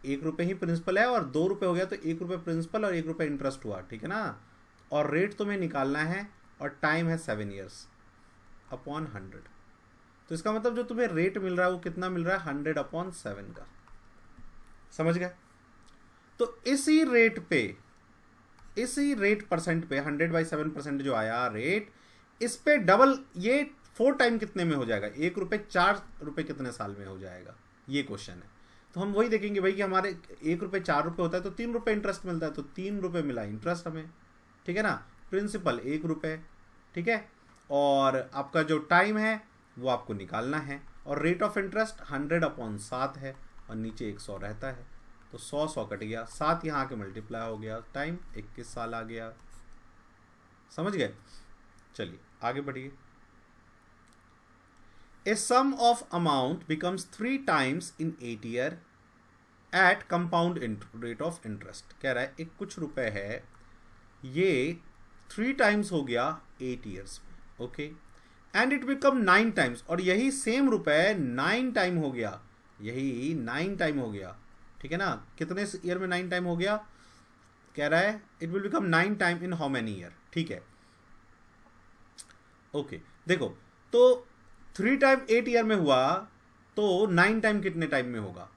1 रुपये ही प्रिंसिपल है और 2 रुपये हो गया, तो 1 रुपये प्रिंसिपल और 1 रुपये इंटरेस्ट हुआ, ठीक है ना। और रेट तुम्हें निकालना है और टाइम है 7 ईयर्स अपॉन 100। तो इसका मतलब जो तुम्हें रेट मिल रहा है वो कितना मिल रहा है 100/7 का, समझ गए। तो इसी रेट परसेंट पे 100/7% जो आया रेट, इस पे डबल, ये 4 टाइम कितने में हो जाएगा, 1 रुपये 4 रुपये कितने साल में हो जाएगा, ये क्वेश्चन है। तो हम वही देखेंगे भाई कि हमारे 1 रुपये 4 रुपये होता है तो 3 रुपये इंटरेस्ट मिलता है, तो 3 रुपये मिला इंटरेस्ट हमें, ठीक है ना। प्रिंसिपल 1 रुपये, ठीक है, और आपका जो टाइम है वो आपको निकालना है, और रेट ऑफ इंटरेस्ट 100/7 है और नीचे 100 रहता है, तो 100 कट गया, 7 यहाँ के मल्टीप्लाई हो गया, टाइम 21 साल आ गया, समझ गए। चलिए आगे बढ़िए। A sum of amount becomes 3 times in 8 year at compound rate of interest. कह रहा है एक कुछ रुपए है, ये 3 टाइम्स हो गया 8 ईयर्स में, okay, and it become 9 times, और यही सेम रुपए 9 टाइम हो गया यही 9 टाइम हो गया, ठीक है ना। कितने ईयर में 9 टाइम हो गया, कह रहा है it will become 9 time in how many year, ठीक है। ओके देखो, तो 3 टाइम 8 ईयर में हुआ तो 9 टाइम कितने टाइम में होगा,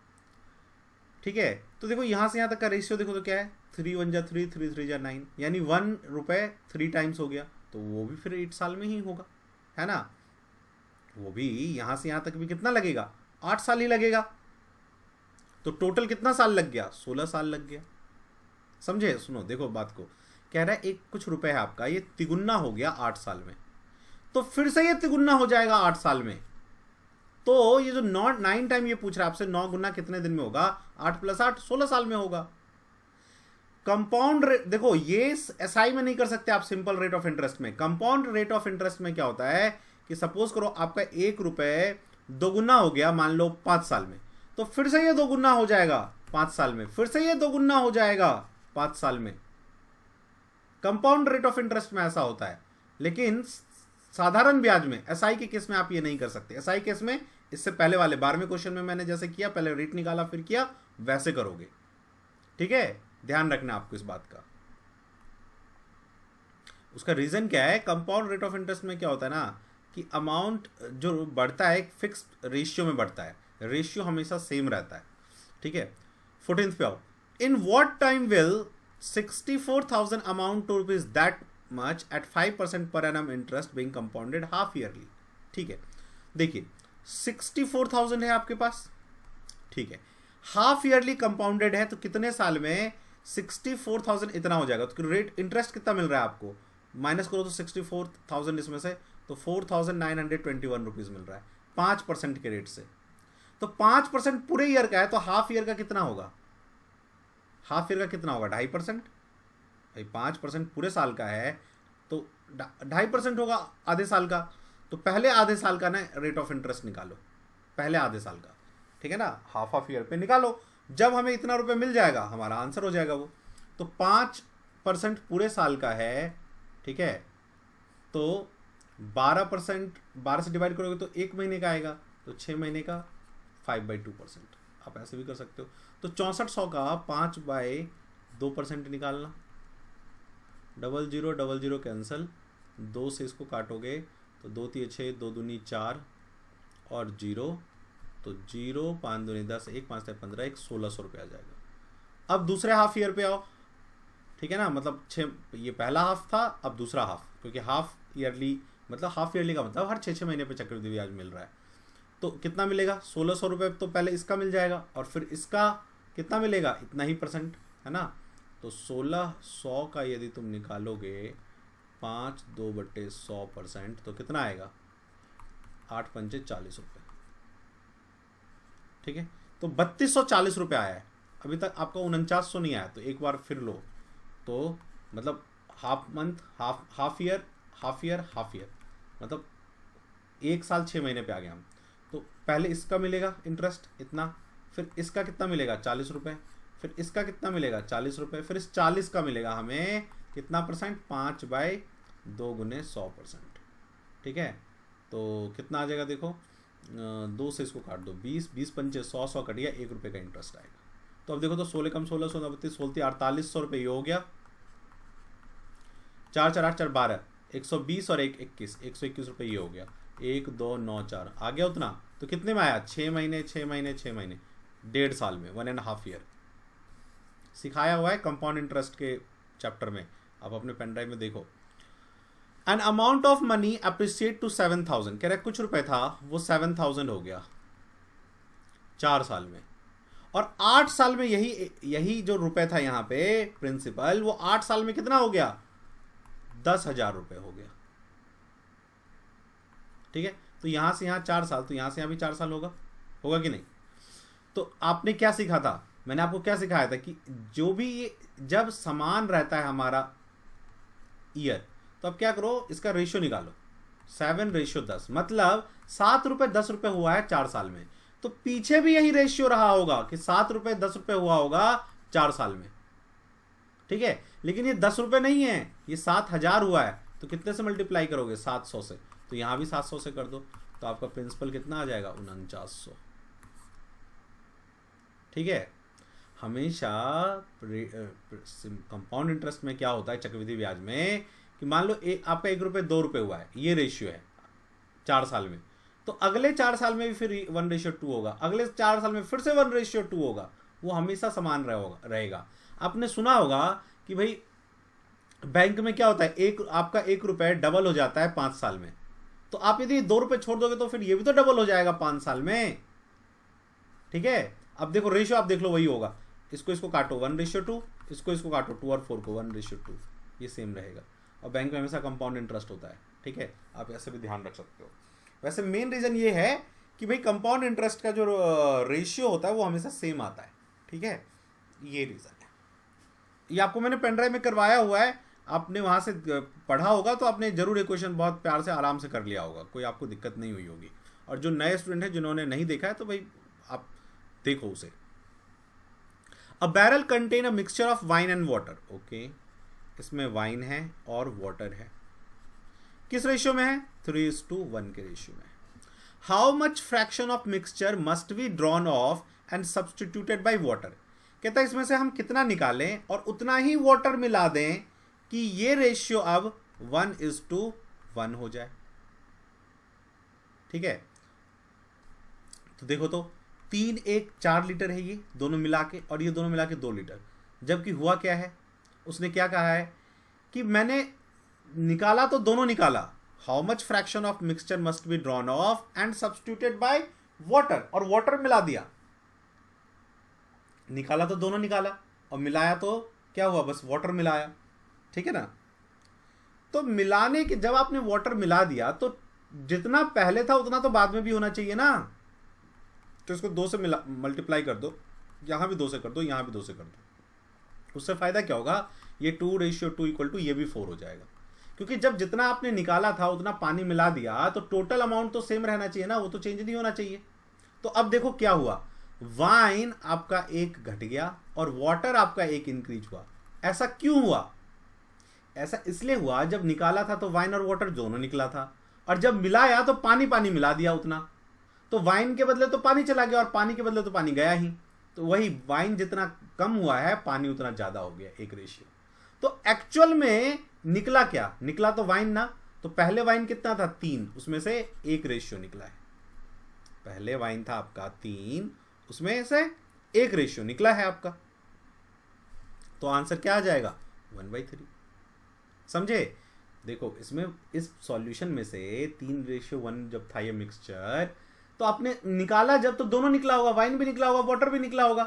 ठीक है। तो देखो यहां से यहां तक का रेशियो देखो तो क्या है, 3 1 जा 3, 3 3 जा 9, यानी 1 रुपए 3 टाइम्स हो गया, तो वो भी फिर 8 साल में ही होगा, है ना। वो भी यहां से यहां तक भी कितना लगेगा, 8 साल ही लगेगा। तो टोटल कितना साल लग गया, 16 साल लग गया। समझे, सुनो देखो बात को, कह रहा है एक कुछ रुपए है आपका, ये तिगुना हो गया 8 साल में, तो फिर से ये तिगुना हो जाएगा 8 साल में। तो ये जो 9 टाइम ये पूछ रहा है आपसे, 9 गुना कितने दिन में होगा, 8 + 8 16 साल में होगा। कंपाउंड रेट देखो, ये एसआई में नहीं कर सकते आप, सिंपल रेट ऑफ इंटरेस्ट में। कंपाउंड रेट ऑफ इंटरेस्ट में क्या होता है कि सपोज करो आपका 1 रुपए दोगुना हो गया मान लो 5 साल में, तो फिर से ये दोगुना हो जाएगा 5 साल में, फिर से ये दोगुना हो जाएगा 5 साल में। कंपाउंड रेट ऑफ इंटरेस्ट में ऐसा होता है, लेकिन साधारण ब्याज में, एसआई के केस में आप ये नहीं कर सकते। एसआई केस में इससे पहले वाले 12वें क्वेश्चन में मैंने जैसे किया, पहले रेट निकाला फिर किया, वैसे करोगे, ठीक है। ध्यान रखना आपको इस बात का। उसका रीजन क्या है, कंपाउंड रेट ऑफ इंटरेस्ट में क्या होता है ना कि अमाउंट जो बढ़ता है एक फिक्स्ड रेशियो में बढ़ता है, रेशियो हमेशा सेम रहता है, ठीक है। 14th पे आओ, in what time will 64,000 amount to rupees that much at 5% per annum interest being compounded half yearly, ठीक है। देखिए 64,000 है आपके पास, ठीक है, हाफ ईयरली कंपाउंडेड है, तो कितने साल में 64,000 इतना हो जाएगा। तो रेट इंटरेस्ट कितना मिल रहा है आपको, माइनस करो तो 64,000 इसमें से, तो 4,921 रुपीज मिल रहा है 5% के रेट से। तो 5% पूरे ईयर का है, तो हाफ ईयर का कितना होगा, हाफ ईयर का कितना होगा 2.5%। भाई 5% पूरे साल का है तो 2.5% होगा आधे साल का। तो पहले आधे साल का ना रेट ऑफ इंटरेस्ट निकालो, पहले आधे साल का, ठीक है ना, हाफ ईयर पे निकालो। जब हमें इतना रुपए मिल जाएगा हमारा आंसर हो जाएगा वो। तो 5% पूरे साल का है, ठीक है, तो 12%, 12 से डिवाइड करोगे तो 1 महीने का आएगा, तो 6 महीने का 5/2%। आप ऐसे भी कर सकते हो। तो 6400 का 5/2% निकालना, 0000 कैंसिल, 2 से इसको काटोगे तो 2 3 6, 2 दूनी 4 और 0, तो 0 5 दूनी 10, 1 5 15, 1600 रुपये आ जाएगा। अब दूसरे हाफ ईयर पे आओ, ठीक है ना, मतलब 6, ये पहला हाफ था, अब दूसरा हाफ, क्योंकि हाफ ईयरली मतलब हाफ ईयरली का मतलब हर 6 महीने पे चक्रवृद्धि ब्याज मिल रहा है। तो कितना मिलेगा, 1600 रुपये। तो पहले इसका मिल जाएगा और फिर इसका कितना मिलेगा, इतना ही %, है ना। तो 1600 का यदि तुम निकालोगे 5/2/100%, तो कितना आएगा, 8 पंचे 40 रुपये, ठीक है। तो 3240 रुपये आया है। अभी तक आपका 4900 नहीं आया, तो एक बार फिर लो, तो मतलब हाफ मंथ, हाफ ईयर, मतलब 1 साल 6 महीने पे आ गया हम। तो पहले इसका मिलेगा इंटरेस्ट इतना, फिर इसका कितना मिलेगा 40 रुपये, फिर इसका कितना मिलेगा 40 रुपये, फिर इस 40 का मिलेगा हमें कितना %, 5/2 × 100%, ठीक है। तो कितना आ जाएगा देखो, 2 से इसको काट दो, 20, 20 पंचे 100, 100 कट गया, 1 रुपये का इंटरेस्ट आएगा। तो अब देखो तो 16 कम 16, 16 32, 16 4800 रुपये ये हो गया। 4 4 8 4 12, 120 और 1 21, 121 रुपये ये हो गया। 1 2 9 4 आ गया उतना। तो कितने में आया, 6 महीने 6 महीने 6 महीने, 1.5 साल में, 1.5 ईयर। सिखाया हुआ है कंपाउंड इंटरेस्ट के चैप्टर में, आप अपने पेन ड्राइव में देखो। An amount of money appreciate to 7000, कह रहे कुछ रुपए था वो 7000 हो गया 4 साल में, और 8 साल में यही जो रुपए था यहाँ पे प्रिंसिपल, वो 8 साल में कितना हो गया, 10,000 रुपये हो गया, ठीक है। तो यहां से यहां 4 साल, तो यहां से यहां भी 4 साल होगा कि नहीं। तो आपने क्या सीखा था, मैंने आपको क्या सिखाया था कि जो भी जब समान रहता है हमारा ईयर, तो अब क्या करो, इसका रेशियो निकालो, 7:10, मतलब 7 रुपये 10 रुपये हुआ है 4 साल में। तो पीछे भी यही रेशियो रहा होगा कि 7 रुपये 10 रुपये हुआ होगा 4 साल में, ठीक है। लेकिन ये 10 रुपये नहीं है, ये 7000 हुआ है। तो कितने से मल्टीप्लाई करोगे, 700 से। तो यहां भी 700 से कर दो, तो आपका प्रिंसिपल कितना आ जाएगा, 4900। ठीक है। हमेशा कंपाउंड इंटरेस्ट में क्या होता है चक्रवृद्धि ब्याज में कि मान लो आपका 1 रुपये 2 रुपये हुआ है, ये रेशियो है 4 साल में, तो अगले 4 साल में भी फिर 1:2 होगा, अगले 4 साल में फिर से 1:2 होगा, वो हमेशा समान रहेगा। आपने सुना होगा कि भाई बैंक में क्या होता है, आपका 1 रुपये डबल हो जाता है 5 साल में, तो आप यदि 2 रुपये छोड़ दोगे तो फिर ये भी तो डबल हो जाएगा 5 साल में। ठीक है, अब देखो रेशियो आप देख लो वही होगा, इसको काटो 1:2, इसको काटो 2 और 4 को 1:2, ये सेम रहेगा। और बैंक में हमेशा कंपाउंड इंटरेस्ट होता है। ठीक है, आप ऐसे भी ध्यान रख सकते हो। वैसे मेन रीजन ये है कि भाई कंपाउंड इंटरेस्ट का जो रेशियो होता है वो हमेशा सेम आता है। ठीक है, ये रीजन है। ये आपको मैंने पेन ड्राइव में करवाया हुआ है, आपने वहां से पढ़ा होगा तो आपने जरूर इक्वेशन बहुत प्यार से आराम से कर लिया होगा, कोई आपको दिक्कत नहीं हुई होगी। और जो नए स्टूडेंट हैं जिन्होंने नहीं देखा है तो भाई आप देखो उसे। अ barrel contain a mixture of wine and water. Okay, इसमें वाइन है और वाटर है, किस रेशियो में है, 3:1 के रेशियो में। How much fraction of mixture must be drawn of and substituted by water. कहता है इसमें से हम कितना निकालें और उतना ही वाटर मिला दें कि ये रेशियो अब 1:1 हो जाए। ठीक है, तो देखो तो 3 1 4 लीटर है ये दोनों मिला के, और ये दोनों मिला के 2 लीटर। जबकि हुआ क्या है, उसने क्या कहा है कि मैंने निकाला तो दोनों निकाला, how much fraction of mixture must be drawn of and substituted by water, और वाटर मिला दिया। निकाला तो दोनों निकाला और मिलाया तो क्या हुआ, बस वाटर मिलाया। ठीक है ना, तो मिलाने के जब आपने वाटर मिला दिया तो जितना पहले था उतना तो बाद में भी होना चाहिए ना, तो इसको 2 से मल्टीप्लाई कर दो, यहां भी 2 से कर दो, यहां भी 2 से कर दो। उससे फायदा क्या होगा, ये 2:2 = ये भी 4 हो जाएगा, क्योंकि जब जितना आपने निकाला था उतना पानी मिला दिया तो टोटल अमाउंट तो सेम रहना चाहिए ना, वो तो चेंज नहीं होना चाहिए। तो अब देखो क्या हुआ, वाइन आपका 1 घट गया और वाटर आपका 1 इंक्रीज हुआ। ऐसा क्यों हुआ, ऐसा इसलिए हुआ जब निकाला था तो वाइन और वाटर दोनों निकला था, और जब मिलाया तो पानी पानी मिला दिया उतना, तो वाइन के बदले तो पानी चला गया और पानी के बदले तो पानी गया ही, तो वही वाइन जितना कम हुआ है पानी उतना ज्यादा हो गया, 1 रेशियो। तो एक्चुअल में निकला क्या, निकला तो वाइन ना, तो पहले वाइन कितना था 3, उसमें से 1 रेशियो निकला है। पहले वाइन था आपका 3, उसमें से 1 रेशियो निकला है आपका, तो आंसर क्या आ जाएगा 1/3। समझे, देखो इसमें इस सॉल्यूशन में से 3:1 जब था ये मिक्सचर, तो आपने निकाला जब तो दोनों निकला होगा, वाइन भी निकला होगा वाटर भी निकला होगा,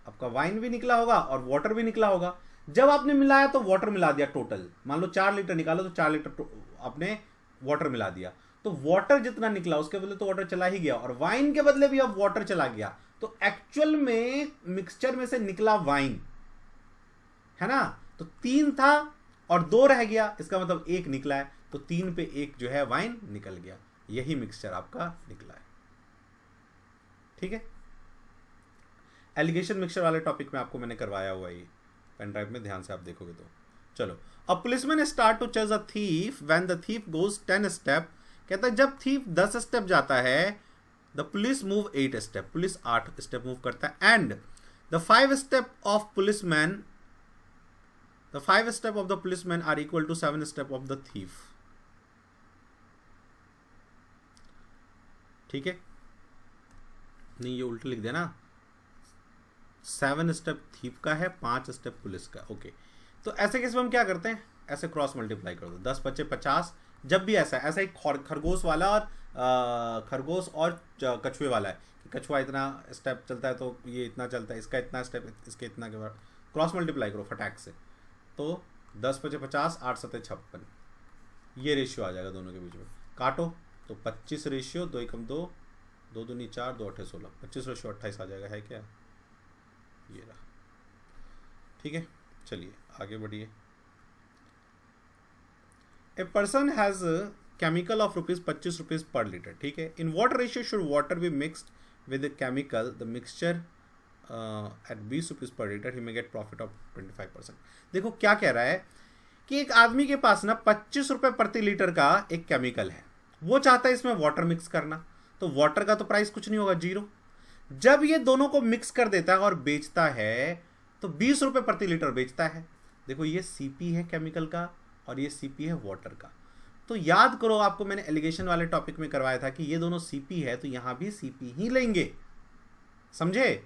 आपका वाइन भी निकला होगा और वाटर भी निकला होगा। जब आपने मिलाया तो वाटर मिला दिया टोटल, मान लो 4 लीटर निकालो तो 4 लीटर आपने वाटर मिला दिया, तो वाटर जितना निकला उसके बदले तो वाटर चला ही गया, और वाइन के बदले भी अब वाटर चला गया, तो एक्चुअल में मिक्सचर में से निकला वाइन है ना। तो 3 था और 2 रह गया, इसका मतलब 1 निकला है, तो 3 पे 1 जो है वाइन निकल गया, यही मिक्सचर आपका निकला है। ठीक है, एलिगेशन मिक्सचर वाले टॉपिक में आपको मैंने करवाया हुआ है, पेन ड्राइव में ध्यान से आप देखोगे तो। चलो, a policeman start to chase a thief when the thief goes 10 step. कहता है जब थीफ 10 स्टेप जाता है, the police move 8 step, police 8 step move करता है, and the 5 step of policeman, the 5 step of the policeman are equal to 7 step of the thief. ठीक है, नहीं ये उल्टा लिख देना, 7 स्टेप थीफ का है, 5 स्टेप पुलिस का। ओके, तो ऐसे केस में हम क्या करते हैं, ऐसे क्रॉस मल्टीप्लाई कर दो, 10 × 5 = 50। जब भी ऐसा ही खरगोश वाला और खरगोश और कछुए वाला है कि कछुआ इतना स्टेप चलता है तो ये इतना चलता है, इसका इतना स्टेप, इसके इतना के बाद क्रॉस मल्टीप्लाई करो फटाक से, तो 10 × 5 = 50, 8 × 7 = 56, ये रेशियो आ जाएगा दोनों के बीच में। काटो तो 25 रेशियो, 2 × 2, 2 दूनी 4, 2 8 16, 25 रेशियो 28 आ जाएगा, है क्या, ये रहा। ठीक है, चलिए आगे बढ़िए। A person has chemical of ₹25 पर लीटर। ठीक है, in what ratio should water be mixed with chemical, the mixture eight ₹20 पर litre, he may gate profit of 25%। देखो क्या कह रहा है कि एक आदमी के पास ना ₹25 प्रति लीटर का एक केमिकल है, वो चाहता है इसमें वाटर मिक्स करना, तो वाटर का तो प्राइस कुछ नहीं होगा, 0। जब ये दोनों को मिक्स कर देता है और बेचता है तो 20 रुपए प्रति लीटर बेचता है। देखो ये सीपी है केमिकल का और ये सीपी है वाटर का। तो याद करो, आपको मैंने एलिगेशन वाले टॉपिक में करवाया था कि ये दोनों सीपी है तो यहां भी सीपी ही लेंगे, समझे?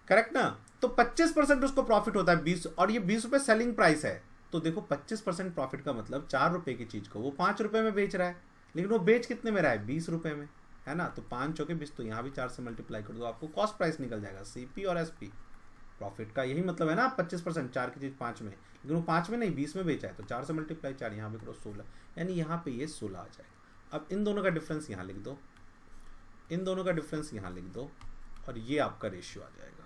करेक्ट ना? तो 25% उसको प्रॉफिट होता है 20, और ये 20 रुपए सेलिंग प्राइस है। तो देखो 25% प्रॉफिट का मतलब 4 रुपए की चीज को वो 5 रुपए में बेच रहा है, लेकिन वो बेच कितने में रहा है? 20 रुपए में, है ना? तो 5 चौके 20, तो यहाँ भी 4 से मल्टीप्लाई कर दो, आपको कॉस्ट प्राइस निकल जाएगा। सीपी और एसपी प्रॉफिट का यही मतलब है ना, 25%, 4 की चीज 5 में, लेकिन वो 5 में नहीं 20 में बेचा है, तो 4 से मल्टीप्लाई 4, यहाँ पे करो 16, यानी यहाँ पे ये 16 आ जाएगा। अब इन दोनों का डिफरेंस यहाँ लिख दो, इन दोनों का डिफरेंस यहाँ लिख दो, और ये आपका रेशियो आ जाएगा।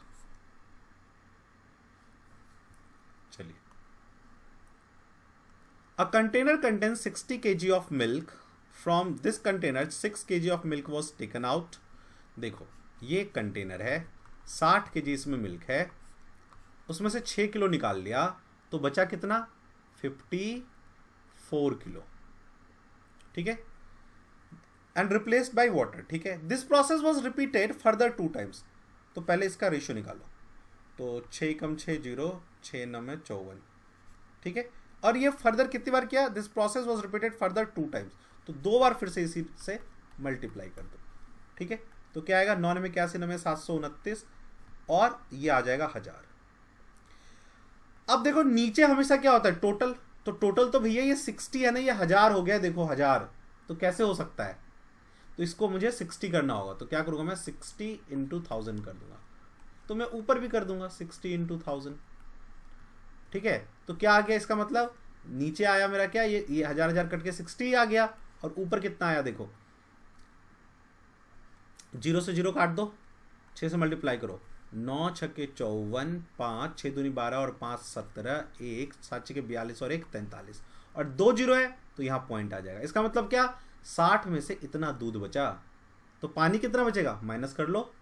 चलिए, a container contains 60 kg of milk, from this container 6 kg of milk was taken out. देखो ये कंटेनर है, 60 kg इसमें मिल्क है, उसमें से 6 किलो निकाल लिया, तो बचा कितना? 54 किलो, ठीक है, एंड रिप्लेस्ड बाय वाटर, ठीक है। This process was repeated further 2 times. तो पहले इसका रेशियो निकालो, तो 6 कम 6 0, 6 9 में 54, ठीक है। और ये फर्दर कितनी बार किया? This process was repeated further 2 times, तो 2 बार फिर से इसी से मल्टीप्लाई कर दो, ठीक है। तो क्या आएगा? 9 में 81, 9 में 729, और ये आ जाएगा 1000। अब देखो नीचे हमेशा क्या होता है? टोटल। तो टोटल तो भैया ये 60 है ना, ये 1000 हो गया, देखो 1000, तो कैसे हो सकता है? तो इसको मुझे 60 करना होगा, तो क्या करूंगा मैं? 60 इंटू 1000 कर दूंगा, तो मैं ऊपर भी कर दूंगा 60 इंटू 1000, ठीक है। तो क्या आ गया इसका मतलब? नीचे आया मेरा क्या? ये 1000 कट के 60 आ गया, और ऊपर कितना आया? देखो 0 से 0 काट दो, 6 से मल्टीप्लाई करो, 9 छक्के 54, 5 6 दूनी 12 और 5 17, 1 7 छक्के 42 और 1 43, और 2 जीरो है तो यहाँ पॉइंट आ जाएगा। इसका मतलब क्या? 60 में से इतना दूध बचा, तो पानी कितना बचेगा? माइनस कर लो,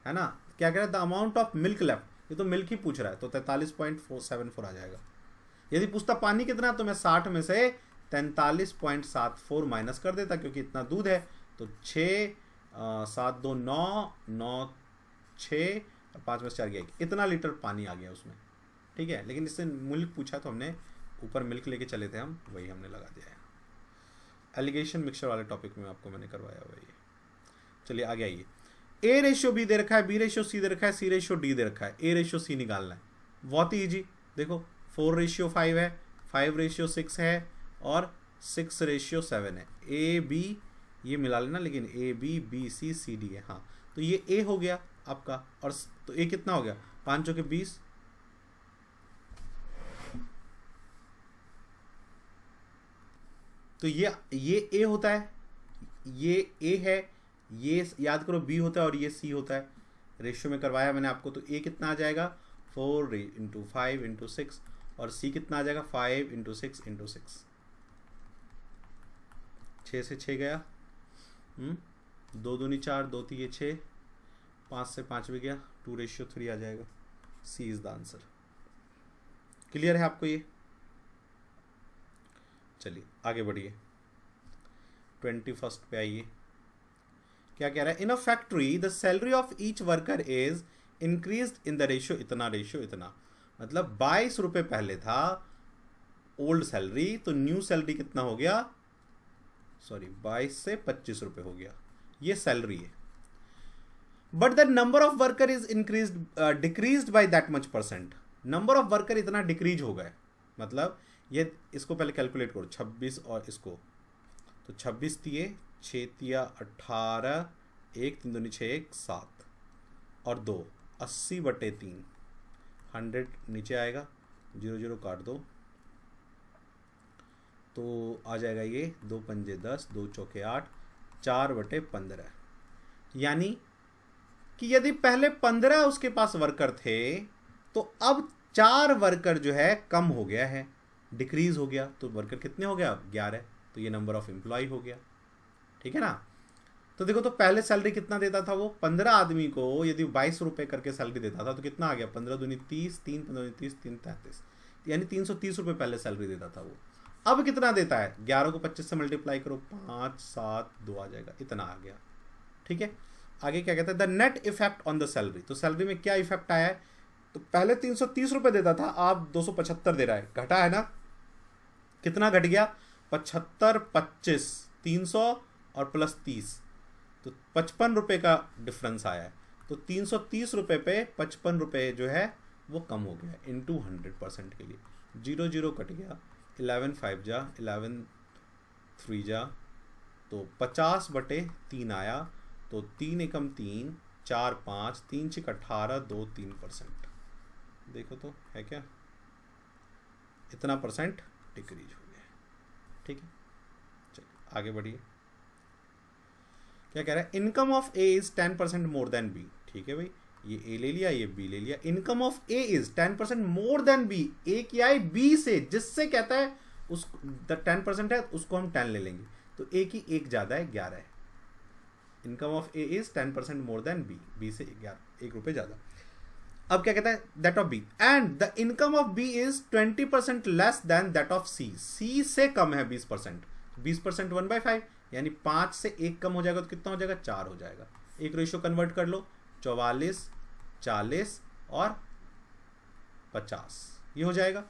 है ना। क्या कह रहा है? The amount of milk left, ये तो मिल्क ही पूछ रहा है, तो 43.74 आ जाएगा। यदि पूछता पानी कितना, तो मैं 60 में से 43.74 माइनस कर देता, क्योंकि इतना दूध है। तो 6 7 2 9 9 6 और 5 में 4 गया, इतना लीटर पानी आ गया उसमें, ठीक है। लेकिन इससे मिल्क पूछा तो हमने ऊपर मिल्क लेके चले थे हम, वही हमने लगा दिया है। एलिगेशन मिक्सचर वाले टॉपिक में आपको मैंने करवाया वही। चलिए आगे आइए। ए रेशियो बी दे रखा है, बी रेशियो सी दे रखा है, सी रेशियो डी दे रखा है, ए रेशियो सी निकालना है। बहुत ही ईजी, देखो 4 रेशियो 5 है, 5 रेशियो 6 है, और 6 रेशियो 7 है। ए बी ये मिला लेना, लेकिन A B B C C D है, हाँ। तो ये ए हो गया आपका, और तो ए कितना हो गया? 5 चौके 20, तो ये ए होता है, ये ए है, ये याद करो बी होता है, और ये सी होता है। रेशियो में करवाया मैंने आपको, तो ए कितना आ जाएगा? 4 इंटू 5 इंटू 6, और सी कितना आ जाएगा? 5 इंटू 6 इंटू 6। 6 से 6 गया, 2 दूनी 4, 2 3 6, 5 से 5 भी गया, 2 रेशियो 3 आ जाएगा। सी इज द आंसर। क्लियर है आपको ये? चलिए आगे बढ़िए, 21 पे आइए। क्या कह रहा है? In a factory the salary of each worker is increased in the ratio इतना, रेशियो इतना, मतलब 22 रुपए पहले था ओल्ड सैलरी, तो न्यू सैलरी कितना हो गया? सॉरी 22 से 25 रुपए हो गया, ये सैलरी है। But the number of worker is increased decreased by that much %। Number of worker इतना डिक्रीज हो गए, मतलब ये इसको पहले कैलकुलेट करो, 26 और इसको, तो 26 तिये 6 तिया 18, 1 3 दूनी 6 1 7 और 2 80/3, 100 नीचे आएगा, 0 0 काट दो, तो आ जाएगा ये 2 पंजे 10, 2 चौके 8, 4/15। यानी कि यदि पहले 15 उसके पास वर्कर थे, तो अब 4 वर्कर जो है कम हो गया है, डिक्रीज हो गया, तो वर्कर कितने हो गया? 11, तो ये नंबर ऑफ एम्प्लॉय हो गया, ठीक है ना। तो देखो, तो पहले सैलरी कितना देता था वो? 15 आदमी को यदि 22 रुपए करके सैलरी देता था, तो कितना आ गया? 15 दूनी 30, 3 15 दूनी 30, 3 33, यानी 330 रुपए पहले सैलरी देता था वो। अब कितना देता है? 11 को 25 से मल्टीप्लाई करो, 5 7 2 आ जाएगा, इतना आ गया, ठीक है। आगे क्या कहता है, the net effect on the salary. तो सैलरी में क्या इफेक्ट आया है, तो पहले 330 रुपये देता था, आप 275 दे रहा है, घटा है ना, कितना घट गया, 75 25 300 और प्लस 30, तो 55 रुपये का डिफरेंस आया है। तो 330 रुपये पे 55 रुपये जो है वो कम हो गया इनटू 100% के लिए। 0 0 कट गया, 11 5 जा 11 3 जा, तो 50/3 आया, तो 3 एकम 3 4 5 3 6 18 2 3%। देखो तो है क्या, इतना परसेंट डिक्रीज हो गया। ठीक है, चलिए आगे बढ़िए। क्या कह रहा है, income of A is 10% more than B. ठीक है भाई, ये ए ले लिया, ये बी ले लिया। Income of A is 10% more than B. A क्या है, बी से, जिससे कहता है उस 10% है उसको हम 10 ले लेंगे, तो ए की एक ज्यादा है, 11 है। Income of A is 10% more than B, B से 11, 1 रुपये ज्यादा। अब क्या कहता है, that of B, and the income of B is 20% less than that of C. C से कम है 20%, 20% 1/5, यानी 5 से 1 कम हो जाएगा तो कितना हो जाएगा, 4 हो जाएगा। एक रेशियो कन्वर्ट कर लो, 44 40 और 50 ये हो जाएगा।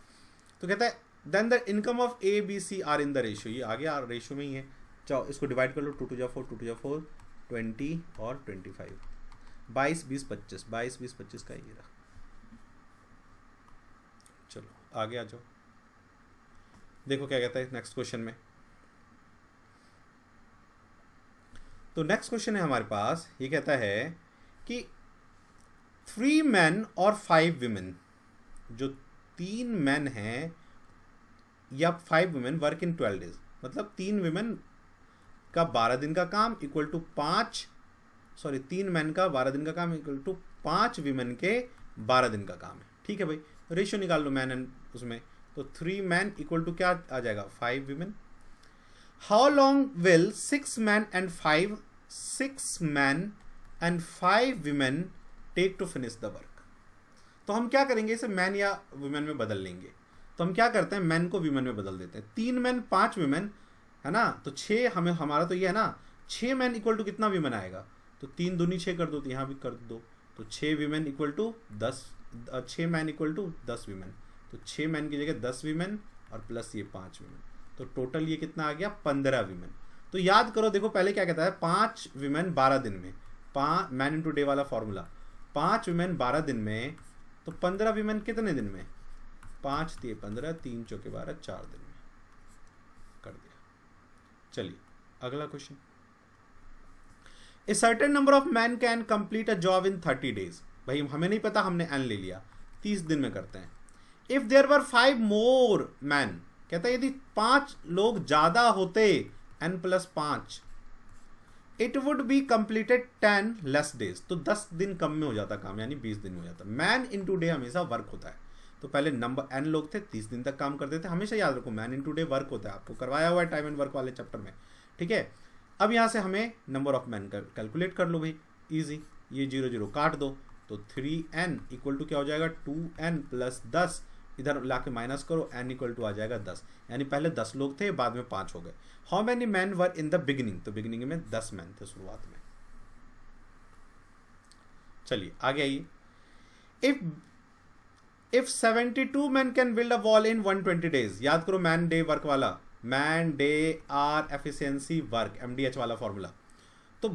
तो कहता है then the income of A B C are in the ratio, ये आगे आर रेशियो में ही है। चलो इसको डिवाइड कर लो, 2 2 जा 4 2 2 जा 4 20 और 25, 22 20 25, 22 20 25 का ये रहा। चलो आगे आ जाओ, देखो क्या कहता है नेक्स्ट क्वेश्चन में। तो नेक्स्ट क्वेश्चन है हमारे पास, ये कहता है कि 3 men और 5 women, जो 3 men हैं या 5 women वर्क इन 12 days, मतलब 3 women का 12 दिन का काम इक्वल टू 3 men का 12 दिन का काम इक्वल टू 5 women के 12 दिन का काम है। ठीक है भाई, रेशियो निकाल लो मैन एंड उसमें, तो 3 men इक्वल टू क्या आ जाएगा, 5 women। How long will 6 men and 5 women take to finish the work. तो हम क्या करेंगे, इसे मैन या वुमेन में बदल लेंगे। तो हम क्या करते हैं, मैन को वीमेन में बदल देते हैं। 3 मैन 5 वीमेन है ना, तो 6 हमें, हमारा तो ये है ना, 6 मैन इक्वल टू कितना वीमेन आएगा, तो 3 दूनी 6 कर दो, तो यहाँ भी कर दो, तो 6 women equal to 10, 6 man equal to 10 women, तो 6 मैन की जगह 10 वीमेन और प्लस ये 5 वीमेन, तो टोटल ये कितना आ गया, 15 वीमेन। तो याद करो, देखो पहले क्या कहता है, 5 वीमेन 12 दिन में, मैन इंटू डे वाला फॉर्मूला, 5 वीमेन 12 दिन में, तो 15 वीमेन कितने दिन में, 5 3 15 3 4 12 4 दिन में कर दिया। चलिए अगला question, a certain number of man can complete a job in 30 days। भाई हमें नहीं पता, हमने एन ले लिया, 30 दिन में करते हैं। If there were 5 more man, कहता है यदि 5 लोग ज्यादा होते, n + 5, it would be completed 10 less days, तो 10 दिन कम में हो जाता काम, यानी 20 दिन में हो जाता। मैन इंटू डे हमेशा वर्क होता है, तो पहले नंबर n लोग थे, 30 दिन तक काम करते थे, हमेशा याद रखो मैन इंटू डे वर्क होता है, आपको करवाया हुआ है टाइम एंड वर्क वाले चैप्टर में। ठीक है, अब यहाँ से हमें नंबर ऑफ मैन कैलकुलेट कर लो भाई, इजी, ये 0 0 काट दो, तो 3n इक्वल टू क्या हो जाएगा, 2n + 10, इधर लाके माइनस करो, n इक्वल टू आ जाएगा 10, यानी पहले 10 लोग थे, बाद में 5 हो गए। How many man were in the beginning, तो बिगिनिंग में 10 मैन थे शुरुआत में। चलिए आगे आइए, if 72 man can build a wall in 120 days, याद करो मैन डे वर्क वाला, man day are efficiency work, MDH वाला फॉर्मूला। तो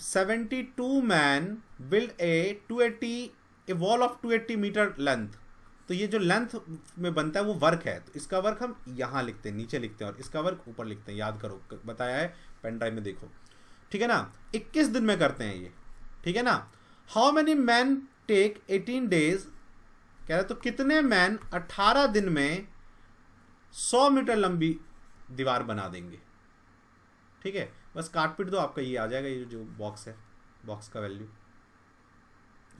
72 man build a wall of 280 metre length, तो ये जो लेंथ में बनता है वो वर्क है, तो इसका वर्क हम यहाँ लिखते हैं, नीचे लिखते हैं, और इसका वर्क ऊपर लिखते हैं, याद करो बताया है पेन ड्राइव में, देखो ठीक है ना। 21 दिन में करते हैं ये, ठीक है ना। How many man take 18 days, कह रहे तो कितने मैन 18 दिन में 100 मीटर लंबी दीवार बना देंगे। ठीक है, बस काट पीट दो, आपका ये आ जाएगा, ये जो बॉक्स है, बॉक्स का वैल्यू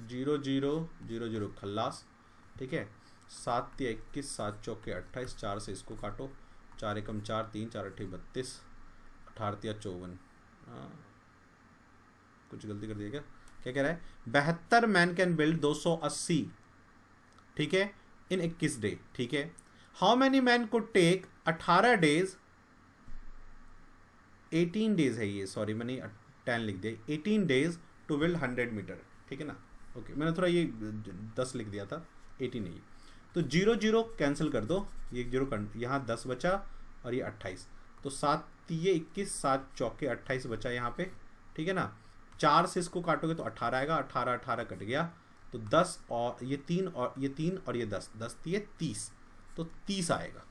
0 0 0 0 खल्लास। ठीक है, 7 3 21, 7 4 28, 4 से इसको काटो, 4 एकम 4 3 4 8 32, 18 3 54, कुछ गलती कर दिया क्या कह रहा है, 72 मैन कैन बिल्ड 280, ठीक है, इन 21 डे। ठीक है, how many man could take 18 days, 18 days है ये, सॉरी मैंने 10 लिख दिया। 18 days टू बिल्ड 100 मीटर, ठीक है ना। ओके, मैंने थोड़ा ये 10 लिख दिया था, 18 नहीं। तो 0 0 कैंसिल कर दो, ये 0 यहाँ 10 बचा और ये 28, तो 7 ये 21, 7 चौके 28 बचा यहाँ पे, ठीक है ना। 4 से इसको काटोगे तो 18 आएगा, 18 18 कट गया, तो 10 और ये 3 और ये 3 और ये 10 10 ये 30, तो 30 आएगा।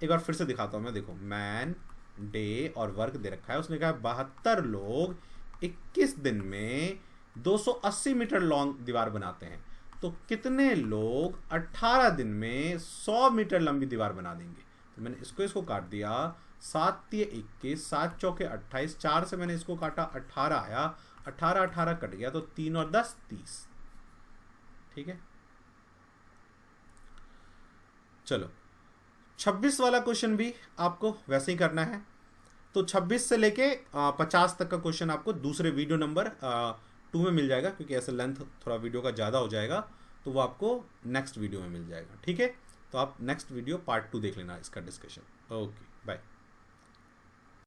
एक बार फिर से दिखाता हूँ मैं, देखो मैन, डे और वर्क दे रखा है, उसने कहा 72 लोग 21 दिन में 280 मीटर लॉन्ग दीवार बनाते हैं, तो कितने लोग 18 दिन में 100 मीटर लंबी दीवार बना देंगे। तो मैंने इसको काट दिया, 7 ये 21, 7 चौके 28, 4 से मैंने इसको काटा 18 आया, 18 18 कट गया, तो 3 और 10 30, ठीक है। चलो 26 वाला क्वेश्चन भी आपको वैसे ही करना है। तो 26 से लेके 50 तक का क्वेश्चन आपको दूसरे वीडियो नंबर 2 में मिल जाएगा, क्योंकि ऐसे लेंथ थोड़ा वीडियो का ज़्यादा हो जाएगा, तो वो आपको नेक्स्ट वीडियो में मिल जाएगा, ठीक है। तो आप नेक्स्ट वीडियो पार्ट 2 देख लेना इसका डिस्कशन। Okay, bye.